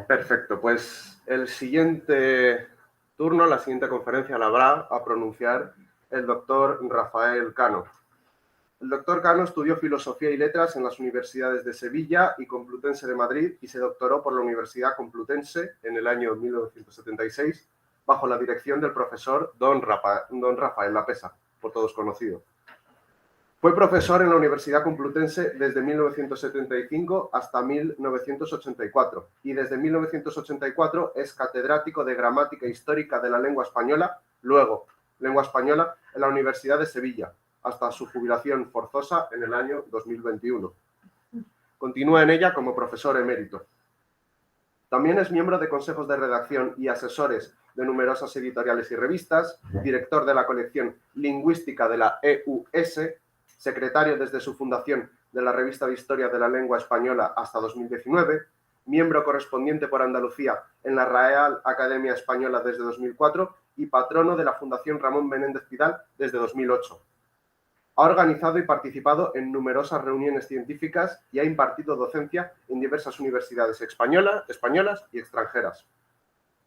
Perfecto, pues el siguiente turno, la siguiente conferencia la va a pronunciar el doctor Rafael Cano. El doctor Cano estudió Filosofía y Letras en las universidades de Sevilla y Complutense de Madrid y se doctoró por la Universidad Complutense en el año 1976 bajo la dirección del profesor don Rafael Lapesa, por todos conocido. Fue profesor en la Universidad Complutense desde 1975 hasta 1984 y desde 1984 es catedrático de Gramática Histórica de la Lengua Española, luego Lengua Española, en la Universidad de Sevilla, hasta su jubilación forzosa en el año 2021. Continúa en ella como profesor emérito. También es miembro de consejos de redacción y asesores de numerosas editoriales y revistas, director de la colección lingüística de la EUS, secretario desde su fundación de la Revista de Historia de la Lengua Española hasta 2019, miembro correspondiente por Andalucía en la Real Academia Española desde 2004 y patrono de la Fundación Ramón Menéndez Pidal desde 2008. Ha organizado y participado en numerosas reuniones científicas y ha impartido docencia en diversas universidades españolas y extranjeras.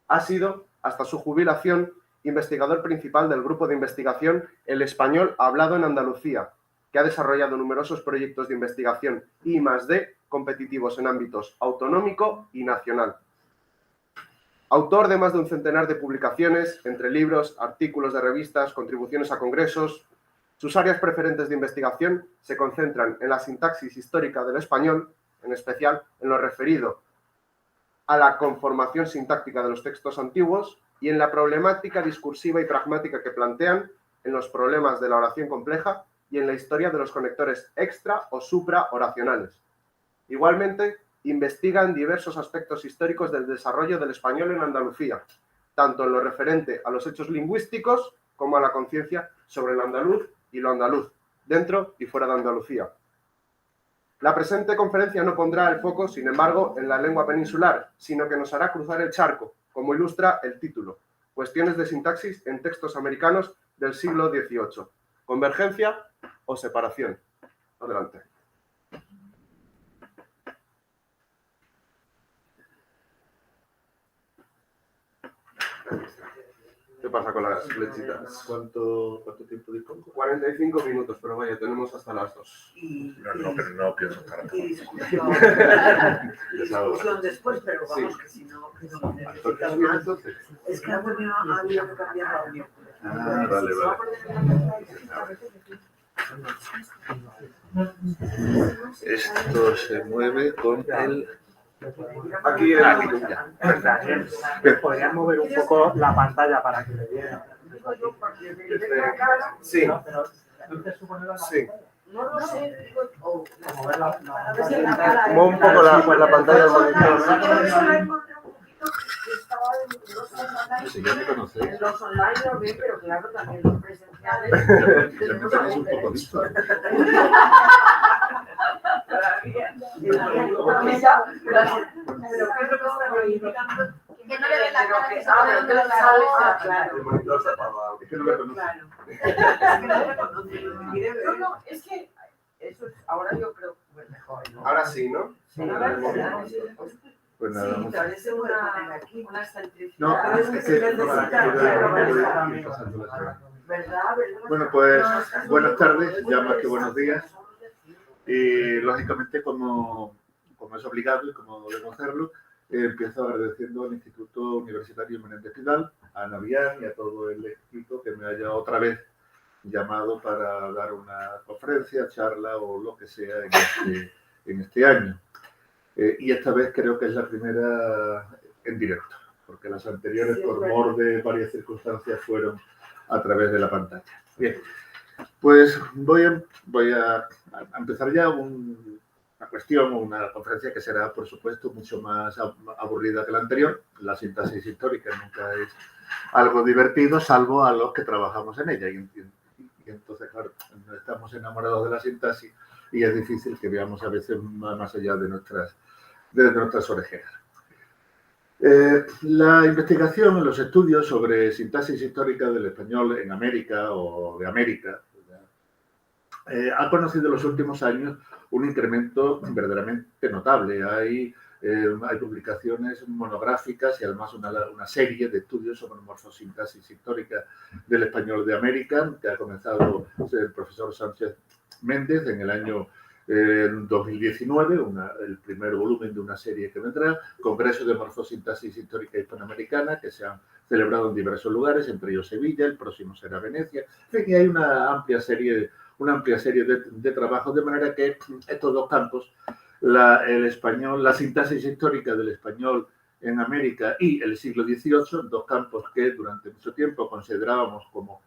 Ha sido, hasta su jubilación, investigador principal del grupo de investigación El Español Hablado en Andalucía, que ha desarrollado numerosos proyectos de investigación I+D competitivos en ámbitos autonómico y nacional. Autor de más de un centenar de publicaciones, entre libros, artículos de revistas, contribuciones a congresos. Sus áreas preferentes de investigación se concentran en la sintaxis histórica del español, en especial en lo referido a la conformación sintáctica de los textos antiguos y en la problemática discursiva y pragmática que plantean, en los problemas de la oración compleja y en la historia de los conectores extra o supraoracionales. Igualmente, investigan diversos aspectos históricos del desarrollo del español en Andalucía, tanto en lo referente a los hechos lingüísticos como a la conciencia sobre el andaluz y lo andaluz, dentro y fuera de Andalucía. La presente conferencia no pondrá el foco, sin embargo, en la lengua peninsular, sino que nos hará cruzar el charco, como ilustra el título, Cuestiones de sintaxis en textos americanos del siglo XVIII. ¿Convergencia o separación? Adelante. ¿Qué pasa con las flechitas? ¿Cuánto tiempo dispongo? 45 minutos, pero vaya, tenemos hasta las 2. Pero no pienso estar acá. Y discusión después, pero vamos, que si no, que no necesitas más. Es que ha habido que cambiar la unión. Ah, vale. Esto se mueve con el... Aquí podrían mover un poco la pantalla para que le vieran. Sí. Sí. No lo sé. Como un poco la pantalla del monitor. Si ya me conocéis. Los online lo ven, pero claro, también los presenciales. Ya me tenéis un poco visto. Que no le ve la cara, que sabe dónde lo sale. Claro. El monitor se apaga. Es que no me conoce. Claro. No, es que eso es, ahora yo creo que es mejor, ¿no? Ahora sí, ¿no? Sí, Pues nada, sí, parece una excentricidad. No, es que ¿Verdad? Bueno, pues buenas tardes, ya más que buenos días. Y lógicamente, como es obligado y como debemos hacerlo, empiezo agradeciendo al Instituto Universitario Menéndez Pidal, a Ana Vián y a todo el equipo que me haya otra vez llamado para dar una conferencia, charla o lo que sea en este año. Y esta vez creo que es la primera en directo, porque las anteriores, por mor de varias circunstancias, fueron a través de la pantalla. Bien, pues voy a empezar ya una cuestión, una conferencia que será, por supuesto, mucho más aburrida que la anterior. La sintaxis histórica nunca es algo divertido, salvo a los que trabajamos en ella. Y entonces, claro, estamos enamorados de la sintaxis y es difícil que veamos a veces más allá de nuestras orejeras. La investigación, los estudios sobre sintaxis histórica del español en América o de América ha conocido en los últimos años un incremento verdaderamente notable. Hay Hay publicaciones monográficas y además una serie de estudios sobre morfosintaxis histórica del español de América, que ha comenzado el profesor Sánchez Méndez en el año 2019, el primer volumen de una serie que vendrá, Congreso de Morfosintaxis Histórica Hispanoamericana, que se han celebrado en diversos lugares, entre ellos Sevilla, el próximo será Venecia. En fin, hay una amplia serie de trabajos, de manera que estos dos campos, el español, la sintaxis histórica del español en América y el siglo XVIII, dos campos que durante mucho tiempo considerábamos como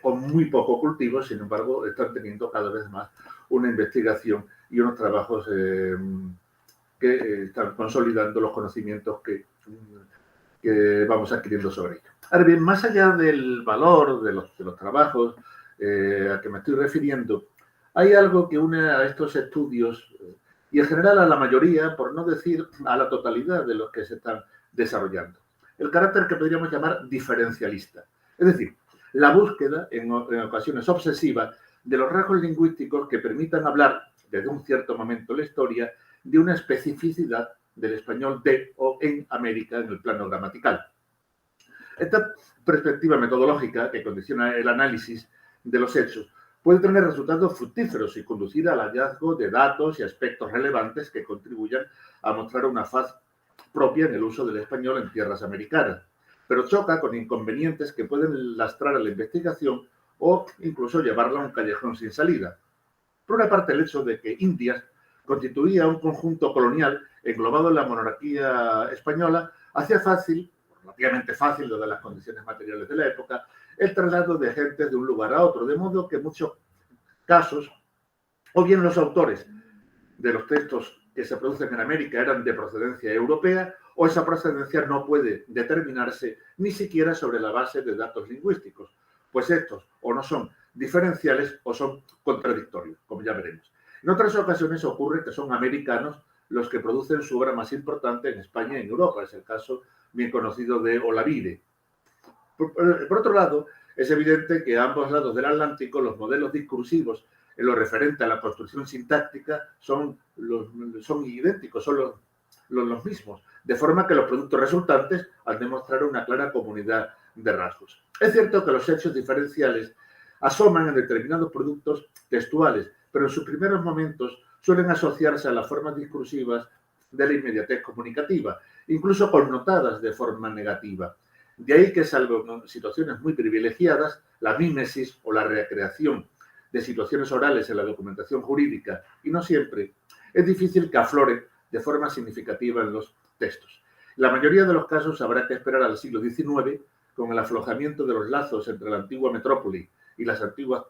con muy poco cultivo, sin embargo, están teniendo cada vez más una investigación y unos trabajos que están consolidando los conocimientos que vamos adquiriendo sobre ello. Ahora bien, más allá del valor de los trabajos a que me estoy refiriendo, hay algo que une a estos estudios y en general a la mayoría, por no decir a la totalidad de los que se están desarrollando. El carácter que podríamos llamar diferencialista. Es decir, la búsqueda, en ocasiones obsesiva, de los rasgos lingüísticos que permitan hablar, desde un cierto momento en la historia, de una especificidad del español de o en América en el plano gramatical. Esta perspectiva metodológica que condiciona el análisis de los hechos puede tener resultados fructíferos y conducir al hallazgo de datos y aspectos relevantes que contribuyan a mostrar una faz propia en el uso del español en tierras americanas, pero choca con inconvenientes que pueden lastrar a la investigación o incluso llevarla a un callejón sin salida. Por una parte, el hecho de que Indias constituía un conjunto colonial englobado en la monarquía española hacía fácil, relativamente fácil, dadas las condiciones materiales de la época, el traslado de gentes de un lugar a otro, de modo que en muchos casos, o bien los autores de los textos que se producen en América eran de procedencia europea, o esa procedencia no puede determinarse ni siquiera sobre la base de datos lingüísticos, pues estos o no son diferenciales o son contradictorios, como ya veremos. En otras ocasiones ocurre que son americanos los que producen su obra más importante en España y en Europa. Es el caso bien conocido de Olavide. Por otro lado, es evidente que a ambos lados del Atlántico los modelos discursivos en lo referente a la construcción sintáctica son idénticos, son los mismos, de forma que los productos resultantes han de mostrar una clara comunidad de rasgos. Es cierto que los hechos diferenciales asoman en determinados productos textuales, pero en sus primeros momentos suelen asociarse a las formas discursivas de la inmediatez comunicativa, incluso connotadas de forma negativa. De ahí que, salvo situaciones muy privilegiadas, la mímesis o la recreación de situaciones orales en la documentación jurídica, y no siempre, es difícil que aflore de forma significativa en los textos. En la mayoría de los casos habrá que esperar al siglo XIX, con el aflojamiento de los lazos entre la antigua metrópoli y las antiguas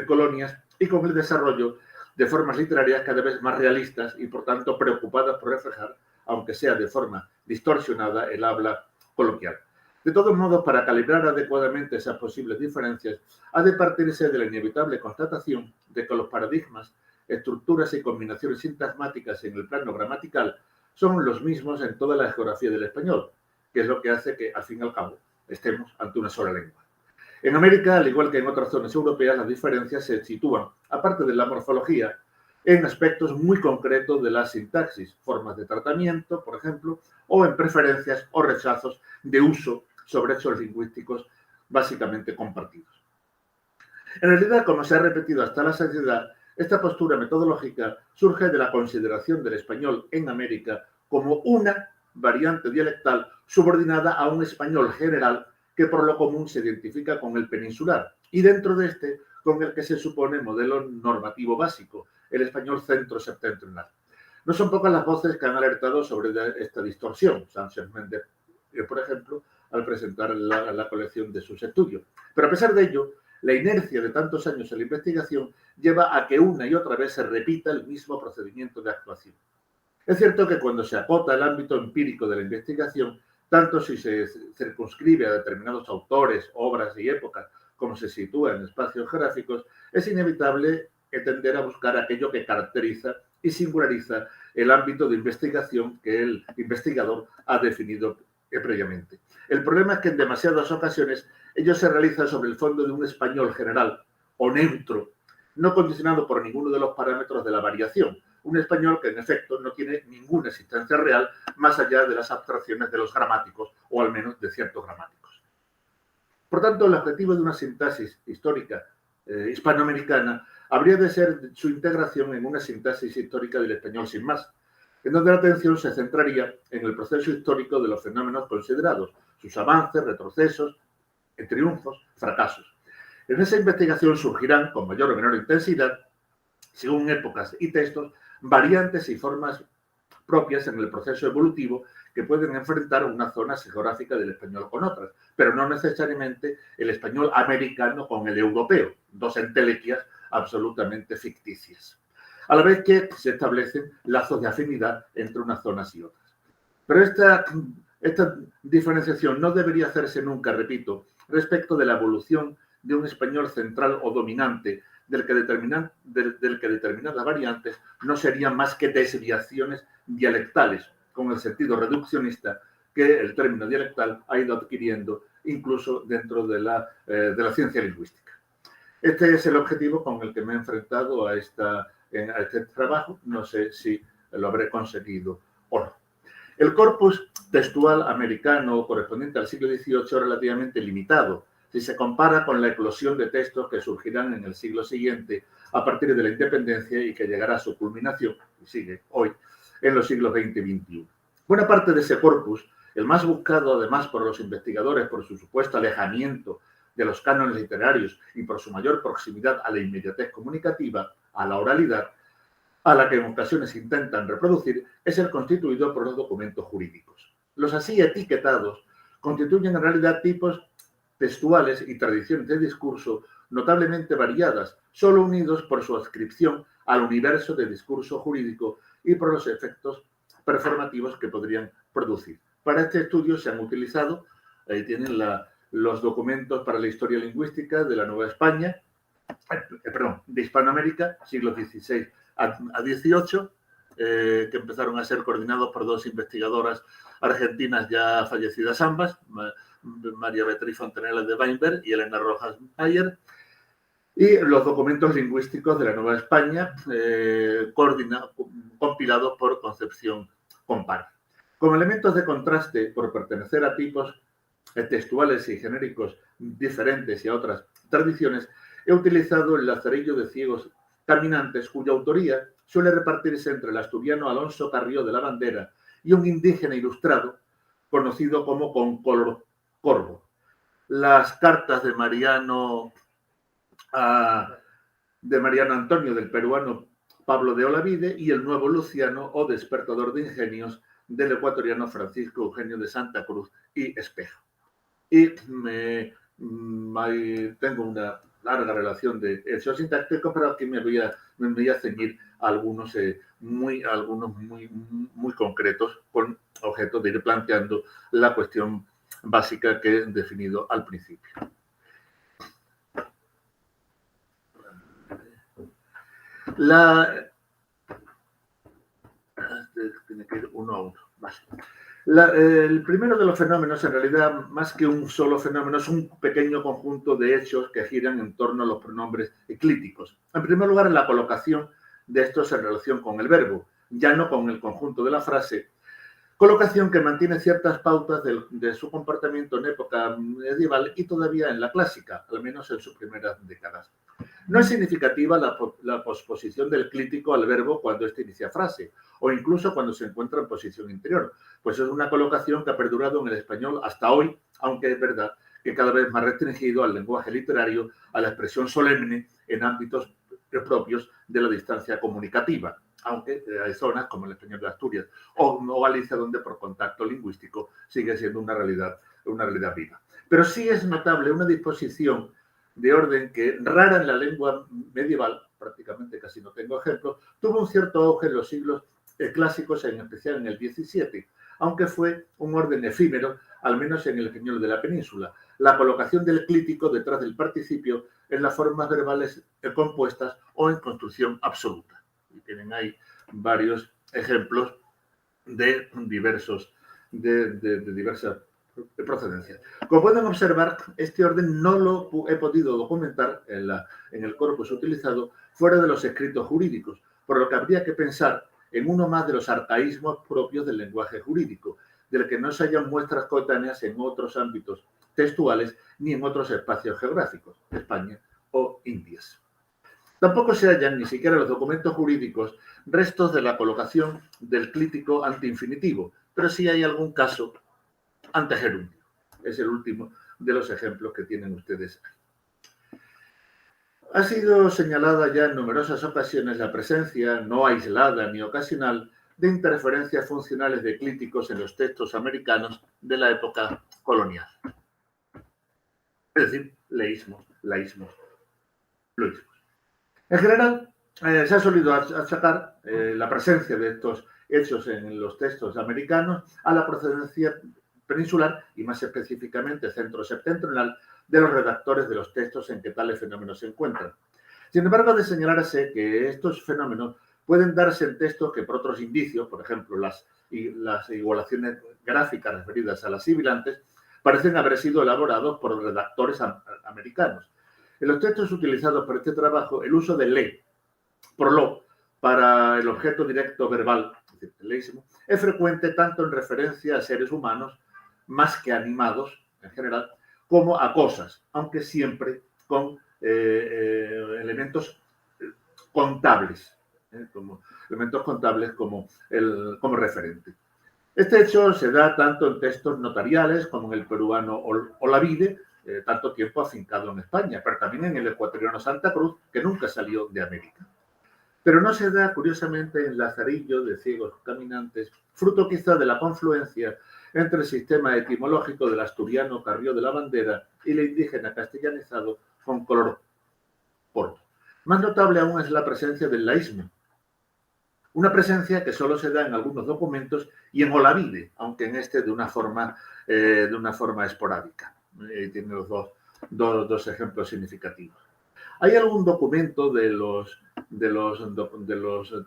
colonias, y con el desarrollo de formas literarias cada vez más realistas y, por tanto, preocupadas por reflejar, aunque sea de forma distorsionada, el habla coloquial. De todos modos, para calibrar adecuadamente esas posibles diferencias, ha de partirse de la inevitable constatación de que los paradigmas, estructuras y combinaciones sintagmáticas en el plano gramatical son los mismos en toda la geografía del español, que es lo que hace que, al fin y al cabo, estemos ante una sola lengua. En América, al igual que en otras zonas europeas, las diferencias se sitúan, aparte de la morfología, en aspectos muy concretos de la sintaxis, formas de tratamiento, por ejemplo, o en preferencias o rechazos de uso sobre hechos lingüísticos básicamente compartidos. En realidad, como se ha repetido hasta la saciedad, esta postura metodológica surge de la consideración del español en América como una variante dialectal subordinada a un español general que por lo común se identifica con el peninsular y dentro de este con el que se supone modelo normativo básico, el español centro-septentrional. No son pocas las voces que han alertado sobre esta distorsión. Sánchez Méndez, por ejemplo, al presentar la colección de sus estudios. Pero a pesar de ello, la inercia de tantos años en la investigación lleva a que una y otra vez se repita el mismo procedimiento de actuación. Es cierto que cuando se acota el ámbito empírico de la investigación, tanto si se circunscribe a determinados autores, obras y épocas, como se sitúa en espacios geográficos, es inevitable tender a buscar aquello que caracteriza y singulariza el ámbito de investigación que el investigador ha definido previamente. El problema es que en demasiadas ocasiones ello se realiza sobre el fondo de un español general o neutro, no condicionado por ninguno de los parámetros de la variación, un español que en efecto no tiene ninguna existencia real más allá de las abstracciones de los gramáticos, o al menos de ciertos gramáticos. Por tanto, el objetivo de una sintaxis histórica hispanoamericana habría de ser su integración en una sintaxis histórica del español sin más, en donde la atención se centraría en el proceso histórico de los fenómenos considerados, sus avances, retrocesos, triunfos, fracasos. En esa investigación surgirán, con mayor o menor intensidad, según épocas y textos, variantes y formas propias en el proceso evolutivo que pueden enfrentar una zona geográfica del español con otras, pero no necesariamente el español americano con el europeo, dos entelequias absolutamente ficticias, a la vez que se establecen lazos de afinidad entre unas zonas y otras. Pero esta diferenciación no debería hacerse nunca, repito, respecto de la evolución de un español central o dominante, del que determinadas variantes no serían más que desviaciones dialectales, con el sentido reduccionista que el término dialectal ha ido adquiriendo incluso dentro de la ciencia lingüística. Este es el objetivo con el que me he enfrentado a este trabajo. No sé si lo habré conseguido o no. El corpus textual americano correspondiente al siglo XVIII es relativamente limitado si se compara con la eclosión de textos que surgirán en el siglo siguiente a partir de la independencia y que llegará a su culminación, y sigue hoy, en los siglos XX y XXI. Buena parte de ese corpus, el más buscado además por los investigadores por su supuesto alejamiento de los cánones literarios y por su mayor proximidad a la inmediatez comunicativa, a la oralidad, a la que en ocasiones intentan reproducir, es el constituido por los documentos jurídicos. Los así etiquetados constituyen en realidad tipos textuales y tradiciones de discurso notablemente variadas, solo unidos por su adscripción al universo de discurso jurídico y por los efectos performativos que podrían producir. Para este estudio se han utilizado, ahí tienen los documentos para la historia lingüística de la Nueva España, de Hispanoamérica, siglos XVI a XVIII, que empezaron a ser coordinados por dos investigadoras argentinas ya fallecidas ambas, María Beatriz Fontanella de Weinberg y Elena Rojas Mayer, y los documentos lingüísticos de la Nueva España, compilados por Concepción Compar. Como elementos de contraste por pertenecer a tipos textuales y genéricos diferentes y a otras tradiciones, he utilizado el Lazarillo de Ciegos Caminantes, cuya autoría suele repartirse entre el asturiano Alonso Carrió de la Bandera y un indígena ilustrado conocido como Concolor Corvo. Las cartas de Mariano Antonio del peruano Pablo de Olavide y el Nuevo Luciano o Despertador de Ingenios del ecuatoriano Francisco Eugenio de Santa Cruz y Espejo. Y tengo una larga relación de hechos sintácticos, pero aquí me voy a ceñir a algunos muy concretos con objeto de ir planteando la cuestión básica que he definido al principio. Tiene que ir uno a uno. Vale. El primero de los fenómenos, en realidad, más que un solo fenómeno, es un pequeño conjunto de hechos que giran en torno a los pronombres eclíticos. En primer lugar, la colocación de estos en relación con el verbo, ya no con el conjunto de la frase, colocación que mantiene ciertas pautas de su comportamiento en época medieval y todavía en la clásica, al menos en sus primeras décadas. No es significativa la posposición del clítico al verbo cuando éste inicia frase, o incluso cuando se encuentra en posición interior, pues es una colocación que ha perdurado en el español hasta hoy, aunque es verdad que cada vez más restringido al lenguaje literario, a la expresión solemne en ámbitos propios de la distancia comunicativa, aunque hay zonas como el español de Asturias o Galicia donde por contacto lingüístico sigue siendo una realidad viva. Pero sí es notable una disposición de orden que, rara en la lengua medieval, prácticamente casi no tengo ejemplos, tuvo un cierto auge en los siglos clásicos, en especial en el XVII, aunque fue un orden efímero, al menos en el español de la península, la colocación del clítico detrás del participio en las formas verbales compuestas o en construcción absoluta. Y tienen ahí varios ejemplos de diversas procedencias. Como pueden observar, este orden no lo he podido documentar en el corpus utilizado fuera de los escritos jurídicos, por lo que habría que pensar en uno más de los arcaísmos propios del lenguaje jurídico, del que no se hallan muestras coetáneas en otros ámbitos textuales ni en otros espacios geográficos, España o Indias. Tampoco se hallan ni siquiera en los documentos jurídicos restos de la colocación del clítico anteinfinitivo, pero sí hay algún caso antegerundio. Es el último de los ejemplos que tienen ustedes ahí. Ha sido señalada ya en numerosas ocasiones la presencia, no aislada ni ocasional, de interferencias funcionales de clíticos en los textos americanos de la época colonial. Es decir, leísmos, laísmos, pluísmos. En general, se ha solido achacar la presencia de estos hechos en los textos americanos a la procedencia peninsular y más específicamente centro-septentrional de los redactores de los textos en que tales fenómenos se encuentran. Sin embargo, ha de señalarse que estos fenómenos pueden darse en textos que por otros indicios, por ejemplo, las igualaciones gráficas referidas a las sibilantes, parecen haber sido elaborados por redactores americanos. En los textos utilizados para este trabajo, el uso de le por lo para el objeto directo verbal, es decir, el leísmo, es frecuente tanto en referencia a seres humanos, más que animados en general, como a cosas, aunque siempre con elementos contables, como elementos contables como referente. Este hecho se da tanto en textos notariales como en el peruano Olavide, tanto tiempo afincado en España, pero también en el ecuatoriano Santa Cruz, que nunca salió de América. Pero no se da, curiosamente, en Lazarillo de Ciegos Caminantes, fruto quizá de la confluencia entre el sistema etimológico del asturiano Carrió de la Bandera y el indígena castellanizado con color porto. Más notable aún es la presencia del laísmo, una presencia que solo se da en algunos documentos y en Olavide, aunque en este de una forma esporádica. Tiene los dos ejemplos significativos. ¿Hay algún documento de los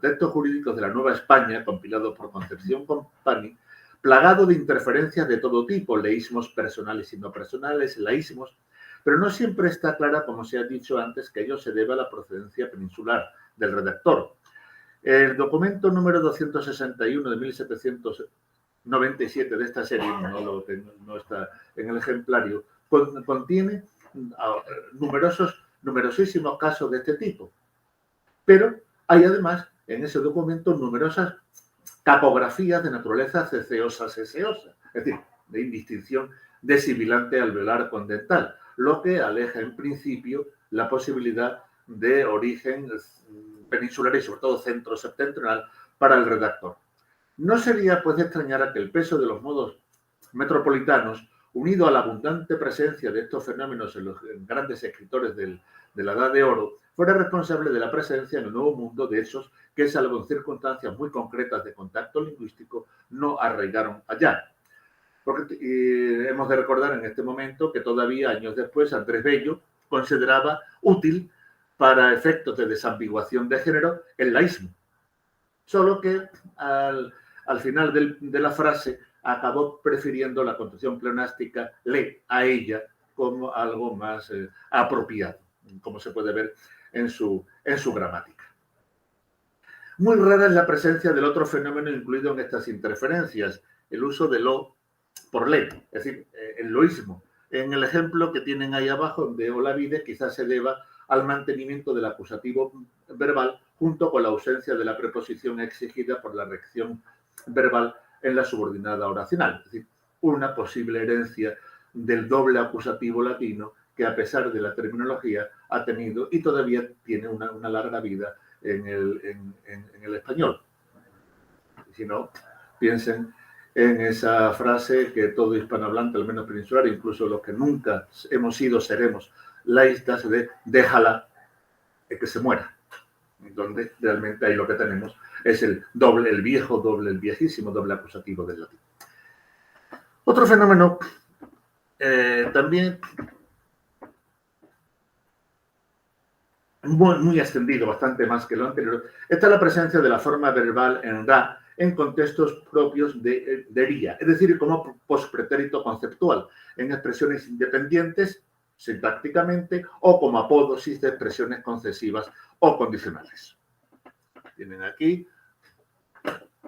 textos jurídicos de la Nueva España, compilado por Concepción Company, plagado de interferencias de todo tipo, leísmos personales y no personales, laísmos, pero no siempre está clara, como se ha dicho antes, que ello se debe a la procedencia peninsular del redactor? El documento número 261 de 1797 de esta serie, no está en el ejemplario, contiene numerosísimos casos de este tipo. Pero hay además en ese documento numerosas capografías de naturaleza ceceosa-seseosa, es decir, de indistinción de sibilante alveolar con dental, lo que aleja en principio la posibilidad de origen peninsular y sobre todo centro-septentrional para el redactor. No sería pues de extrañar a que el peso de los modos metropolitanos, unido a la abundante presencia de estos fenómenos en los grandes escritores de la Edad de Oro, fuera responsable de la presencia en el Nuevo Mundo de hechos que, salvo en circunstancias muy concretas de contacto lingüístico, no arraigaron allá. Porque hemos de recordar en este momento que todavía años después Andrés Bello consideraba útil para efectos de desambiguación de género el laísmo. Solo que al final de la frase acabó prefiriendo la construcción pleonástica le a ella como algo más apropiado, como se puede ver en su gramática. Muy rara es la presencia del otro fenómeno incluido en estas interferencias, el uso de lo por le, es decir, el loísmo. En el ejemplo que tienen ahí abajo de Olavide quizás se deba al mantenimiento del acusativo verbal junto con la ausencia de la preposición exigida por la reacción verbal en la subordinada oracional, es decir, una posible herencia del doble acusativo latino que a pesar de la terminología ha tenido y todavía tiene una larga vida en el español. Si no, piensen en esa frase que todo hispanohablante, al menos peninsular, incluso los que nunca hemos sido, seremos laístas, de déjala que se muera, donde realmente ahí lo que tenemos es el viejísimo doble acusativo del latín. Otro fenómeno también muy extendido, bastante más que lo anterior, está la presencia de la forma verbal en da en contextos propios de ría, es decir, como pospretérito conceptual, en expresiones independientes, sintácticamente, o como apódosis de expresiones concesivas o condicionales. Vienen aquí.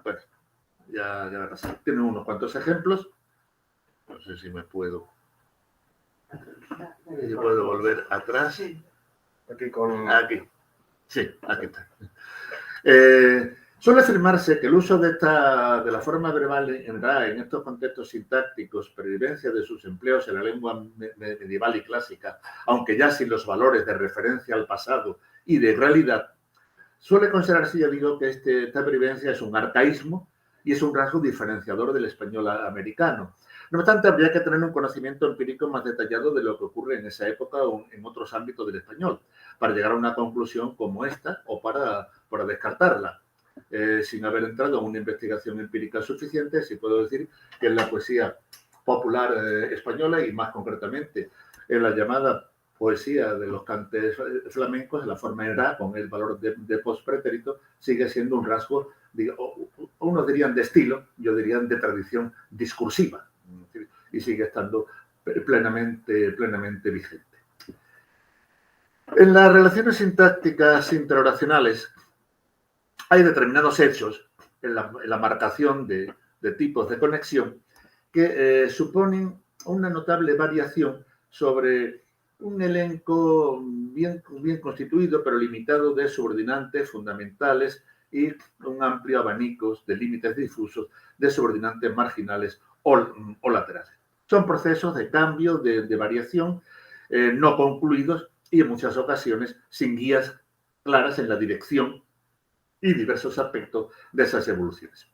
Bueno, ya va a pasar. Tienen unos cuantos ejemplos. No sé si me puedo... Yo puedo volver atrás. Aquí con... Aquí. Sí, aquí está. Suele afirmarse que el uso de la forma verbal en RAE en estos contextos sintácticos, pervivencia de sus empleos en la lengua medieval y clásica, aunque ya sin los valores de referencia al pasado y de realidad, suele considerarse, ya digo, que esta pervivencia es un arcaísmo y es un rasgo diferenciador del español americano. No obstante, habría que tener un conocimiento empírico más detallado de lo que ocurre en esa época o en otros ámbitos del español, para llegar a una conclusión como esta o para descartarla. Sin haber entrado en una investigación empírica suficiente, sí puedo decir que en la poesía popular española y más concretamente en la llamada poesía de los cantes flamencos, en la forma en ra, con el valor de pospretérito, sigue siendo un rasgo, unos dirían de estilo, yo diría de tradición discursiva, y sigue estando plenamente vigente. En las relaciones sintácticas interoracionales hay determinados hechos en la marcación de tipos de conexión que suponen una notable variación sobre un elenco bien constituido, pero limitado de subordinantes fundamentales y un amplio abanico de límites difusos de subordinantes marginales o laterales. Son procesos de cambio, de variación, no concluidos y en muchas ocasiones sin guías claras en la dirección y diversos aspectos de esas evoluciones.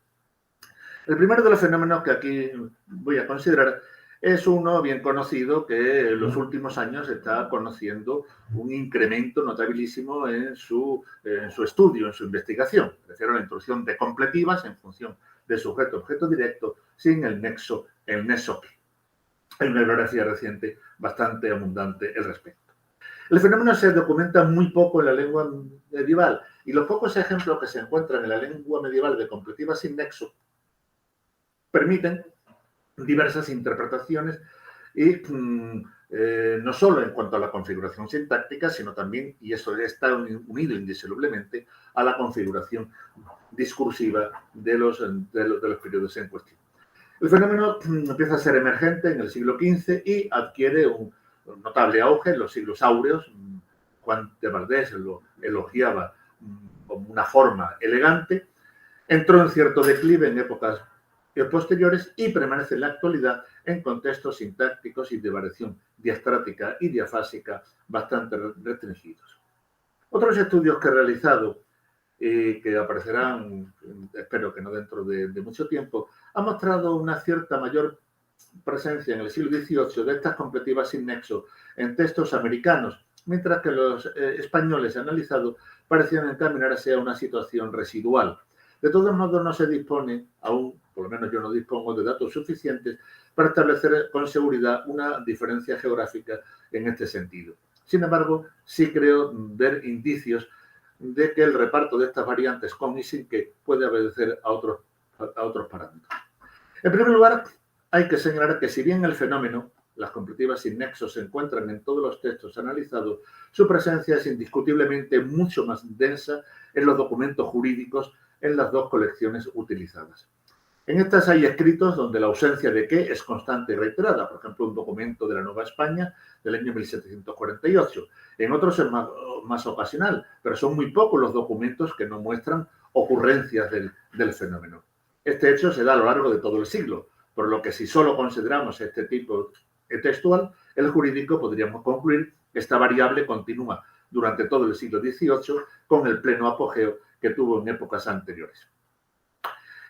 El primero de los fenómenos que aquí voy a considerar es uno bien conocido que en los últimos años está conociendo un incremento notabilísimo en su estudio, en su investigación. Me refiero a la introducción de completivas en función de sujeto-objeto directo sin el nexo que. Hay una bibliografía reciente bastante abundante al respecto. El fenómeno se documenta muy poco en la lengua medieval y los pocos ejemplos que se encuentran en la lengua medieval de completivas sin nexo permiten diversas interpretaciones y no solo en cuanto a la configuración sintáctica, sino también, y eso está unido indisolublemente, a la configuración discursiva de los periodos en cuestión. El fenómeno empieza a ser emergente en el siglo XV y adquiere un notable auge en los siglos áureos. Juan de Valdés lo elogiaba como una forma elegante. Entró en cierto declive en épocas posteriores y permanece en la actualidad en contextos sintácticos y de variación diastrática y diafásica bastante restringidos. Otros estudios que he realizado que aparecerán, espero que no dentro de mucho tiempo, han mostrado una cierta mayor presencia en el siglo XVIII de estas completivas sin nexo en textos americanos, mientras que los españoles analizados parecían encaminarse a una situación residual. De todos modos, no se dispone aún, por lo menos yo no dispongo de datos suficientes para establecer con seguridad una diferencia geográfica en este sentido. Sin embargo, sí creo ver indicios de que el reparto de estas variantes con y sin que puede obedecer a otros parámetros. En primer lugar, hay que señalar que si bien el fenómeno, las completivas sin nexo, se encuentran en todos los textos analizados, su presencia es indiscutiblemente mucho más densa en los documentos jurídicos en las dos colecciones utilizadas. En estas hay escritos donde la ausencia de qué es constante y reiterada, por ejemplo, un documento de la Nueva España del año 1748. En otros es más ocasional, pero son muy pocos los documentos que no muestran ocurrencias del fenómeno. Este hecho se da a lo largo de todo el siglo, por lo que si solo consideramos este tipo textual, el jurídico podríamos concluir que esta variable continúa durante todo el siglo XVIII con el pleno apogeo que tuvo en épocas anteriores.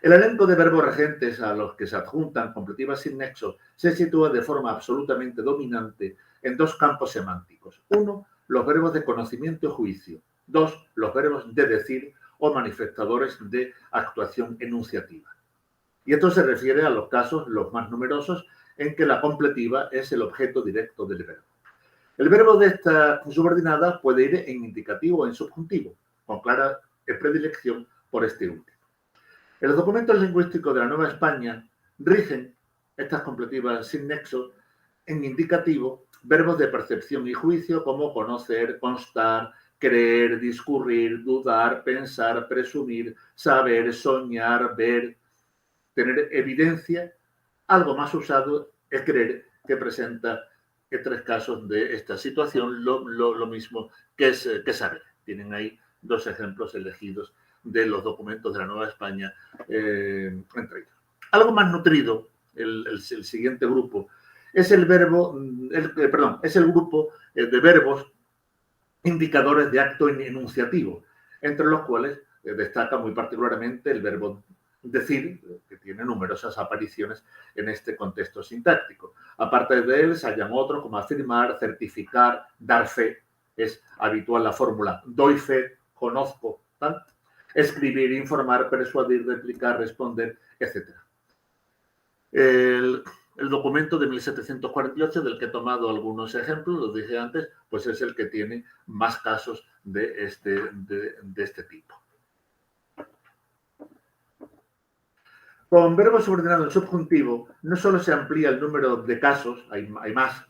El elenco de verbos regentes a los que se adjuntan completivas sin nexo se sitúa de forma absolutamente dominante en dos campos semánticos. Uno, los verbos de conocimiento y juicio. Dos, los verbos de decir o manifestadores de actuación enunciativa. Y esto se refiere a los casos los más numerosos en que la completiva es el objeto directo del verbo. El verbo de esta subordinada puede ir en indicativo o en subjuntivo, con clara predilección por este último. En los documentos lingüísticos de la Nueva España rigen estas completivas sin nexo en indicativo verbos de percepción y juicio como conocer, constar, creer, discurrir, dudar, pensar, presumir, saber, soñar, ver, tener evidencia. Algo más usado es creer, que presenta que 3 casos de esta situación, lo mismo que saber. Tienen ahí 2 ejemplos elegidos de los documentos de la Nueva España, entre ellos. Algo más nutrido, el siguiente grupo, es el grupo de verbos indicadores de acto enunciativo, entre los cuales destaca muy particularmente el verbo decir, que tiene numerosas apariciones en este contexto sintáctico. Aparte de él, se hallan otros como afirmar, certificar, dar fe. Es habitual la fórmula doy fe, conozco, ¿tal? Escribir, informar, persuadir, replicar, responder, etc. El documento de 1748, del que he tomado algunos ejemplos, los dije antes, pues es el que tiene más casos de este tipo. Con verbo subordinado en subjuntivo, no solo se amplía el número de casos, hay más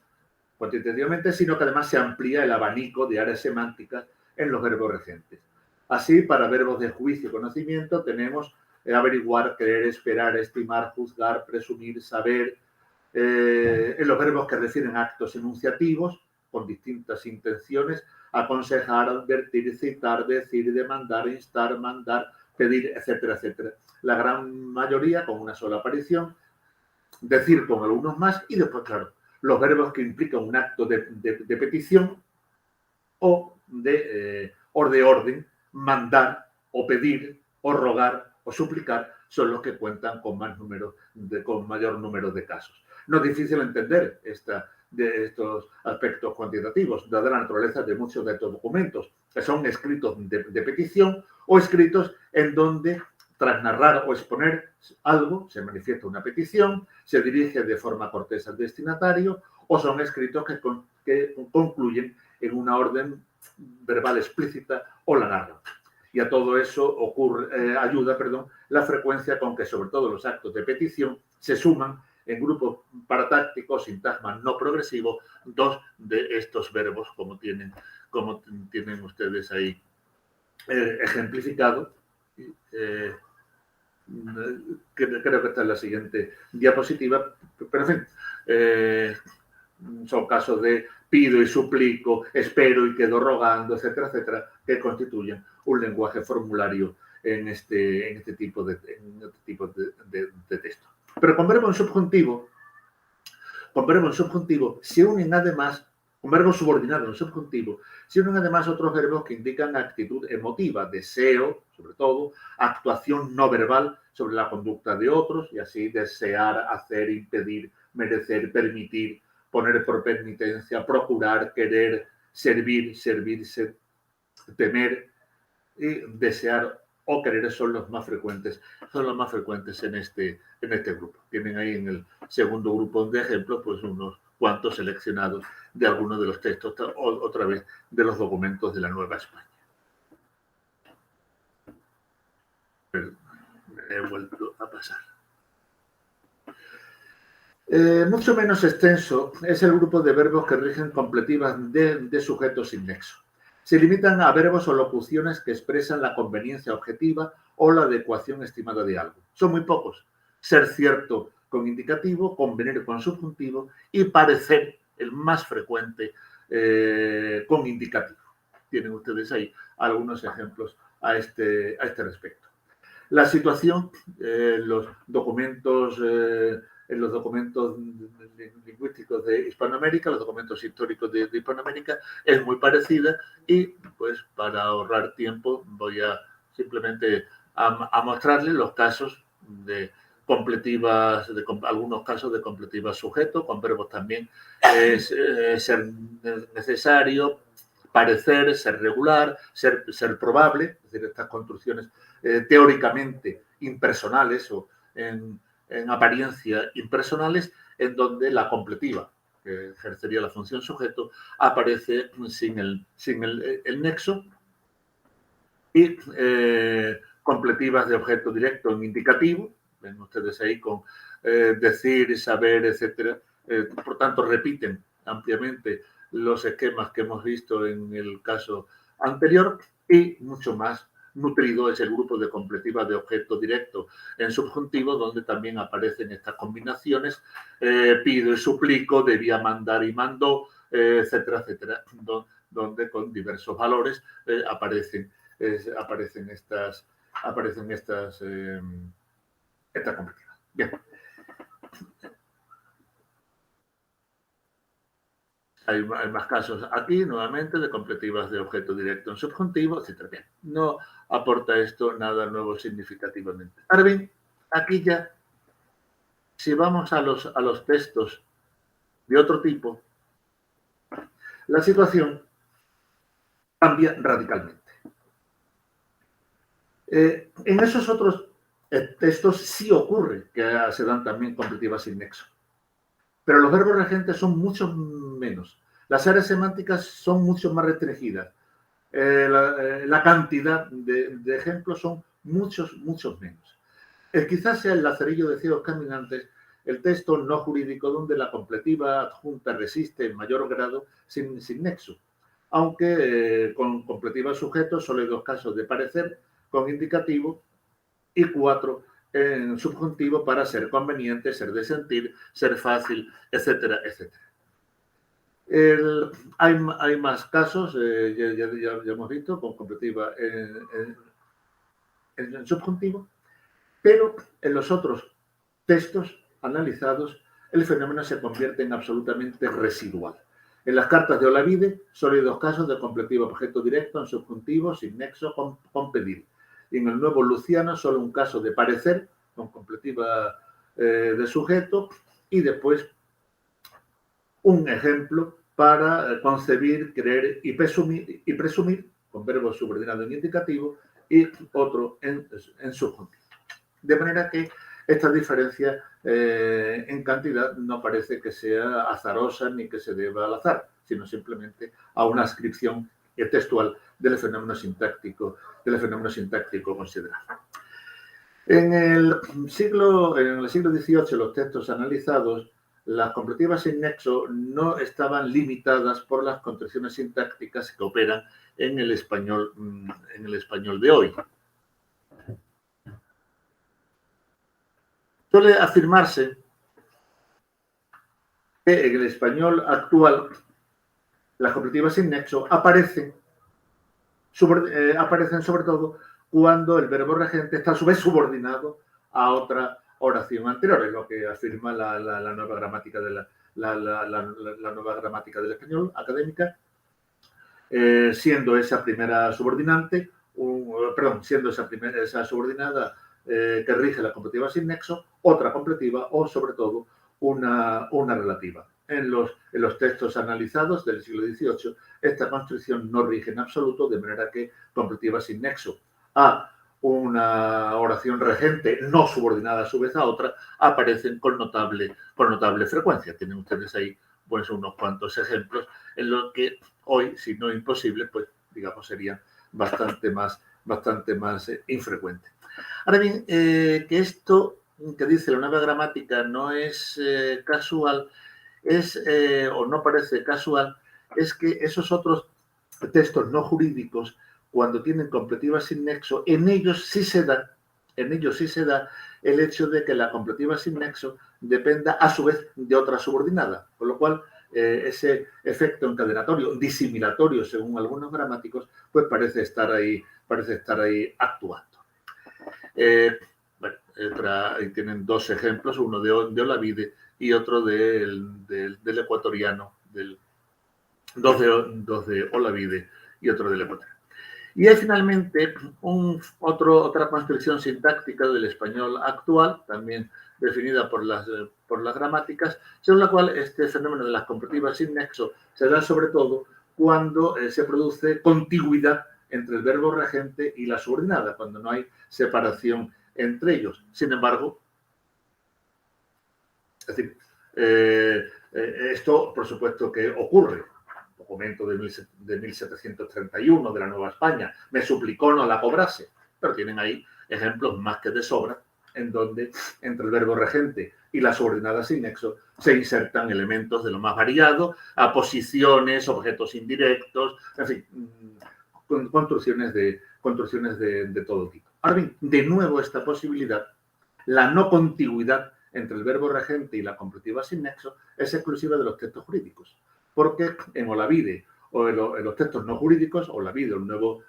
cuantitativamente, sino que además se amplía el abanico de áreas semánticas en los verbos recientes. Así, para verbos de juicio y conocimiento, tenemos averiguar, creer, esperar, estimar, juzgar, presumir, saber. En los verbos que refieren a actos enunciativos, con distintas intenciones, aconsejar, advertir, citar, decir, demandar, instar, mandar, pedir, etcétera, etcétera. La gran mayoría con una sola aparición, decir con algunos más, y después, claro, los verbos que implican un acto de petición o de orden, mandar o pedir o rogar o suplicar, son los que cuentan con mayor número de casos. No es difícil entender de estos aspectos cuantitativos, dada la naturaleza de muchos de estos documentos, que son escritos de petición o escritos en donde, tras narrar o exponer algo, se manifiesta una petición, se dirige de forma cortés al destinatario, o son escritos que concluyen en una orden verbal explícita o la narran. Y a todo eso ayuda la frecuencia con que, sobre todo los actos de petición, se suman en grupos paratácticos, sintagma no progresivo, 2 de estos verbos, como tienen ustedes ahí ejemplificado. Creo que está en la siguiente diapositiva, pero en fin, son casos de pido y suplico, espero y quedo rogando, etcétera, etcétera, que constituyen un lenguaje formulario en este tipo de texto. Pero con verbo en subjuntivo, se unen además, con verbo subordinado en subjuntivo, se unen además otros verbos que indican actitud emotiva, deseo, sobre todo, actuación no verbal sobre la conducta de otros, y así desear, hacer, impedir, merecer, permitir, poner por penitencia, procurar, querer, servirse, temer y desear o querer son los más frecuentes en este grupo. Tienen ahí en el segundo grupo de ejemplos pues unos cuantos seleccionados de algunos de los textos, otra vez de los documentos de la Nueva España. He vuelto a pasar. Mucho menos extenso es el grupo de verbos que rigen completivas de sujetos sin nexo. Se limitan a verbos o locuciones que expresan la conveniencia objetiva o la adecuación estimada de algo. Son muy pocos. Ser cierto con indicativo, convenir con subjuntivo y parecer, el más frecuente, con indicativo. Tienen ustedes ahí algunos ejemplos a este respecto. La situación en los documentos lingüísticos de Hispanoamérica, los documentos históricos de Hispanoamérica, es muy parecida y, pues, para ahorrar tiempo, voy a simplemente a mostrarles los casos de completivas, algunos casos de completivas sujeto, con verbos también ser necesario, parecer, ser regular, ser probable, es decir, estas construcciones teóricamente impersonales o en apariencia impersonales, en donde la completiva, que ejercería la función sujeto, aparece sin el nexo, y completivas de objeto directo en indicativo, ven ustedes ahí con decir, saber, etcétera. Por tanto, repiten ampliamente los esquemas que hemos visto en el caso anterior, y mucho más nutrido es el grupo de completivas de objeto directo en subjuntivo, donde también aparecen estas combinaciones, pido y suplico, debía mandar y mandó, etcétera, etcétera, donde con diversos valores aparecen estas completivas. Bien. Hay más casos aquí, nuevamente, de completivas de objeto directo en subjuntivo, etc. Bien, no aporta esto nada nuevo significativamente. Ahora bien, aquí ya, si vamos a los textos de otro tipo, la situación cambia radicalmente. En esos otros textos sí ocurre que se dan también completivas sin nexo. Pero los verbos regentes son mucho menos. Las áreas semánticas son mucho más restringidas. La cantidad de ejemplos son muchos menos. Quizás sea el lazarillo de ciegos caminantes el texto no jurídico donde la completiva adjunta resiste en mayor grado sin nexo. Aunque con completiva sujeto solo hay 2 casos de parecer con indicativo y 4 en subjuntivo para ser conveniente, ser de sentir, ser fácil, etcétera, etcétera. Hay más casos, ya hemos visto, con completiva en subjuntivo, pero en los otros textos analizados el fenómeno se convierte en absolutamente residual. En las cartas de Olavide solo hay 2 casos de completiva objeto directo en subjuntivo sin nexo con pedir. Y en el nuevo Luciano solo un caso de parecer con completiva de sujeto y después un ejemplo para concebir, creer y presumir con verbo subordinado en indicativo y otro en subjuntivo. De manera que esta diferencia en cantidad no parece que sea azarosa ni que se deba al azar, sino simplemente a una ascripción textual del fenómeno sintáctico considerado. En el siglo XVIII, los textos analizados, las completivas sin nexo no estaban limitadas por las construcciones sintácticas que operan en el español de hoy. Suele afirmarse que en el español actual las completivas sin nexo aparecen sobre todo cuando el verbo regente está a su vez subordinado a otra oración anterior, es lo que afirma la nueva gramática la nueva gramática del español académica, siendo esa primera subordinante, siendo esa subordinada que rige la completiva sin nexo, otra completiva o sobre todo una relativa. En los textos analizados del siglo XVIII, esta construcción no rige en absoluto, de manera que completiva sin nexo a una oración regente no subordinada a su vez a otra aparecen con notable frecuencia. Tienen ustedes ahí pues unos cuantos ejemplos en los que hoy, si no imposible, pues digamos serían bastante más infrecuentes. Ahora bien, que esto que dice la nueva gramática no es casual, o no parece casual, es que esos otros textos no jurídicos, cuando tienen completivas sin nexo, en ellos sí se da el hecho de que la completiva sin nexo dependa a su vez de otra subordinada, con lo cual ese efecto encadenatorio, disimilatorio según algunos gramáticos, pues parece estar ahí actuando. Ahí tienen 2 ejemplos, uno de Olavide y otro del ecuatoriano, dos de Olavide y otro del ecuatoriano. Y hay finalmente otra construcción sintáctica del español actual, también definida por las gramáticas, según la cual este fenómeno de las completivas sin nexo se da sobre todo cuando se produce contigüidad entre el verbo regente y la subordinada, cuando no hay separación entre ellos. Sin embargo, es decir, esto por supuesto que ocurre. Documento de 1731 de la Nueva España, me suplicó no la cobrase, pero tienen ahí ejemplos más que de sobra en donde entre el verbo regente y la subordinada sin nexo se insertan elementos de lo más variado, aposiciones, objetos indirectos, en fin, construcciones de todo tipo. Ahora bien, de nuevo esta posibilidad, la no contigüidad entre el verbo regente y la completiva sin nexo es exclusiva de los textos jurídicos, porque en Olavide o en los textos no jurídicos, Olavide o el Nuevo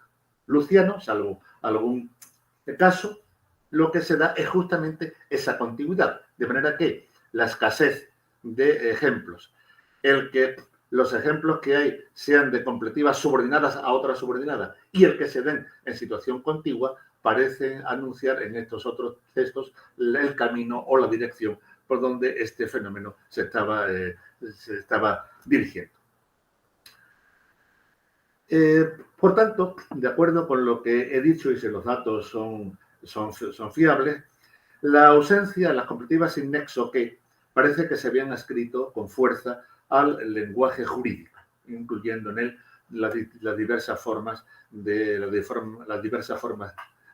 Luciano, salvo algún caso, lo que se da es justamente esa contigüidad, de manera que la escasez de ejemplos, el que los ejemplos que hay sean de completivas subordinadas a otras subordinadas y el que se den en situación contigua parecen anunciar en estos otros textos el camino o la dirección por donde este fenómeno se estaba dirigiendo. Por tanto, de acuerdo con lo que he dicho y si los datos son fiables, la ausencia, las completivas sin nexo que parece que se habían adscrito con fuerza al lenguaje jurídico, incluyendo en él las diversas formas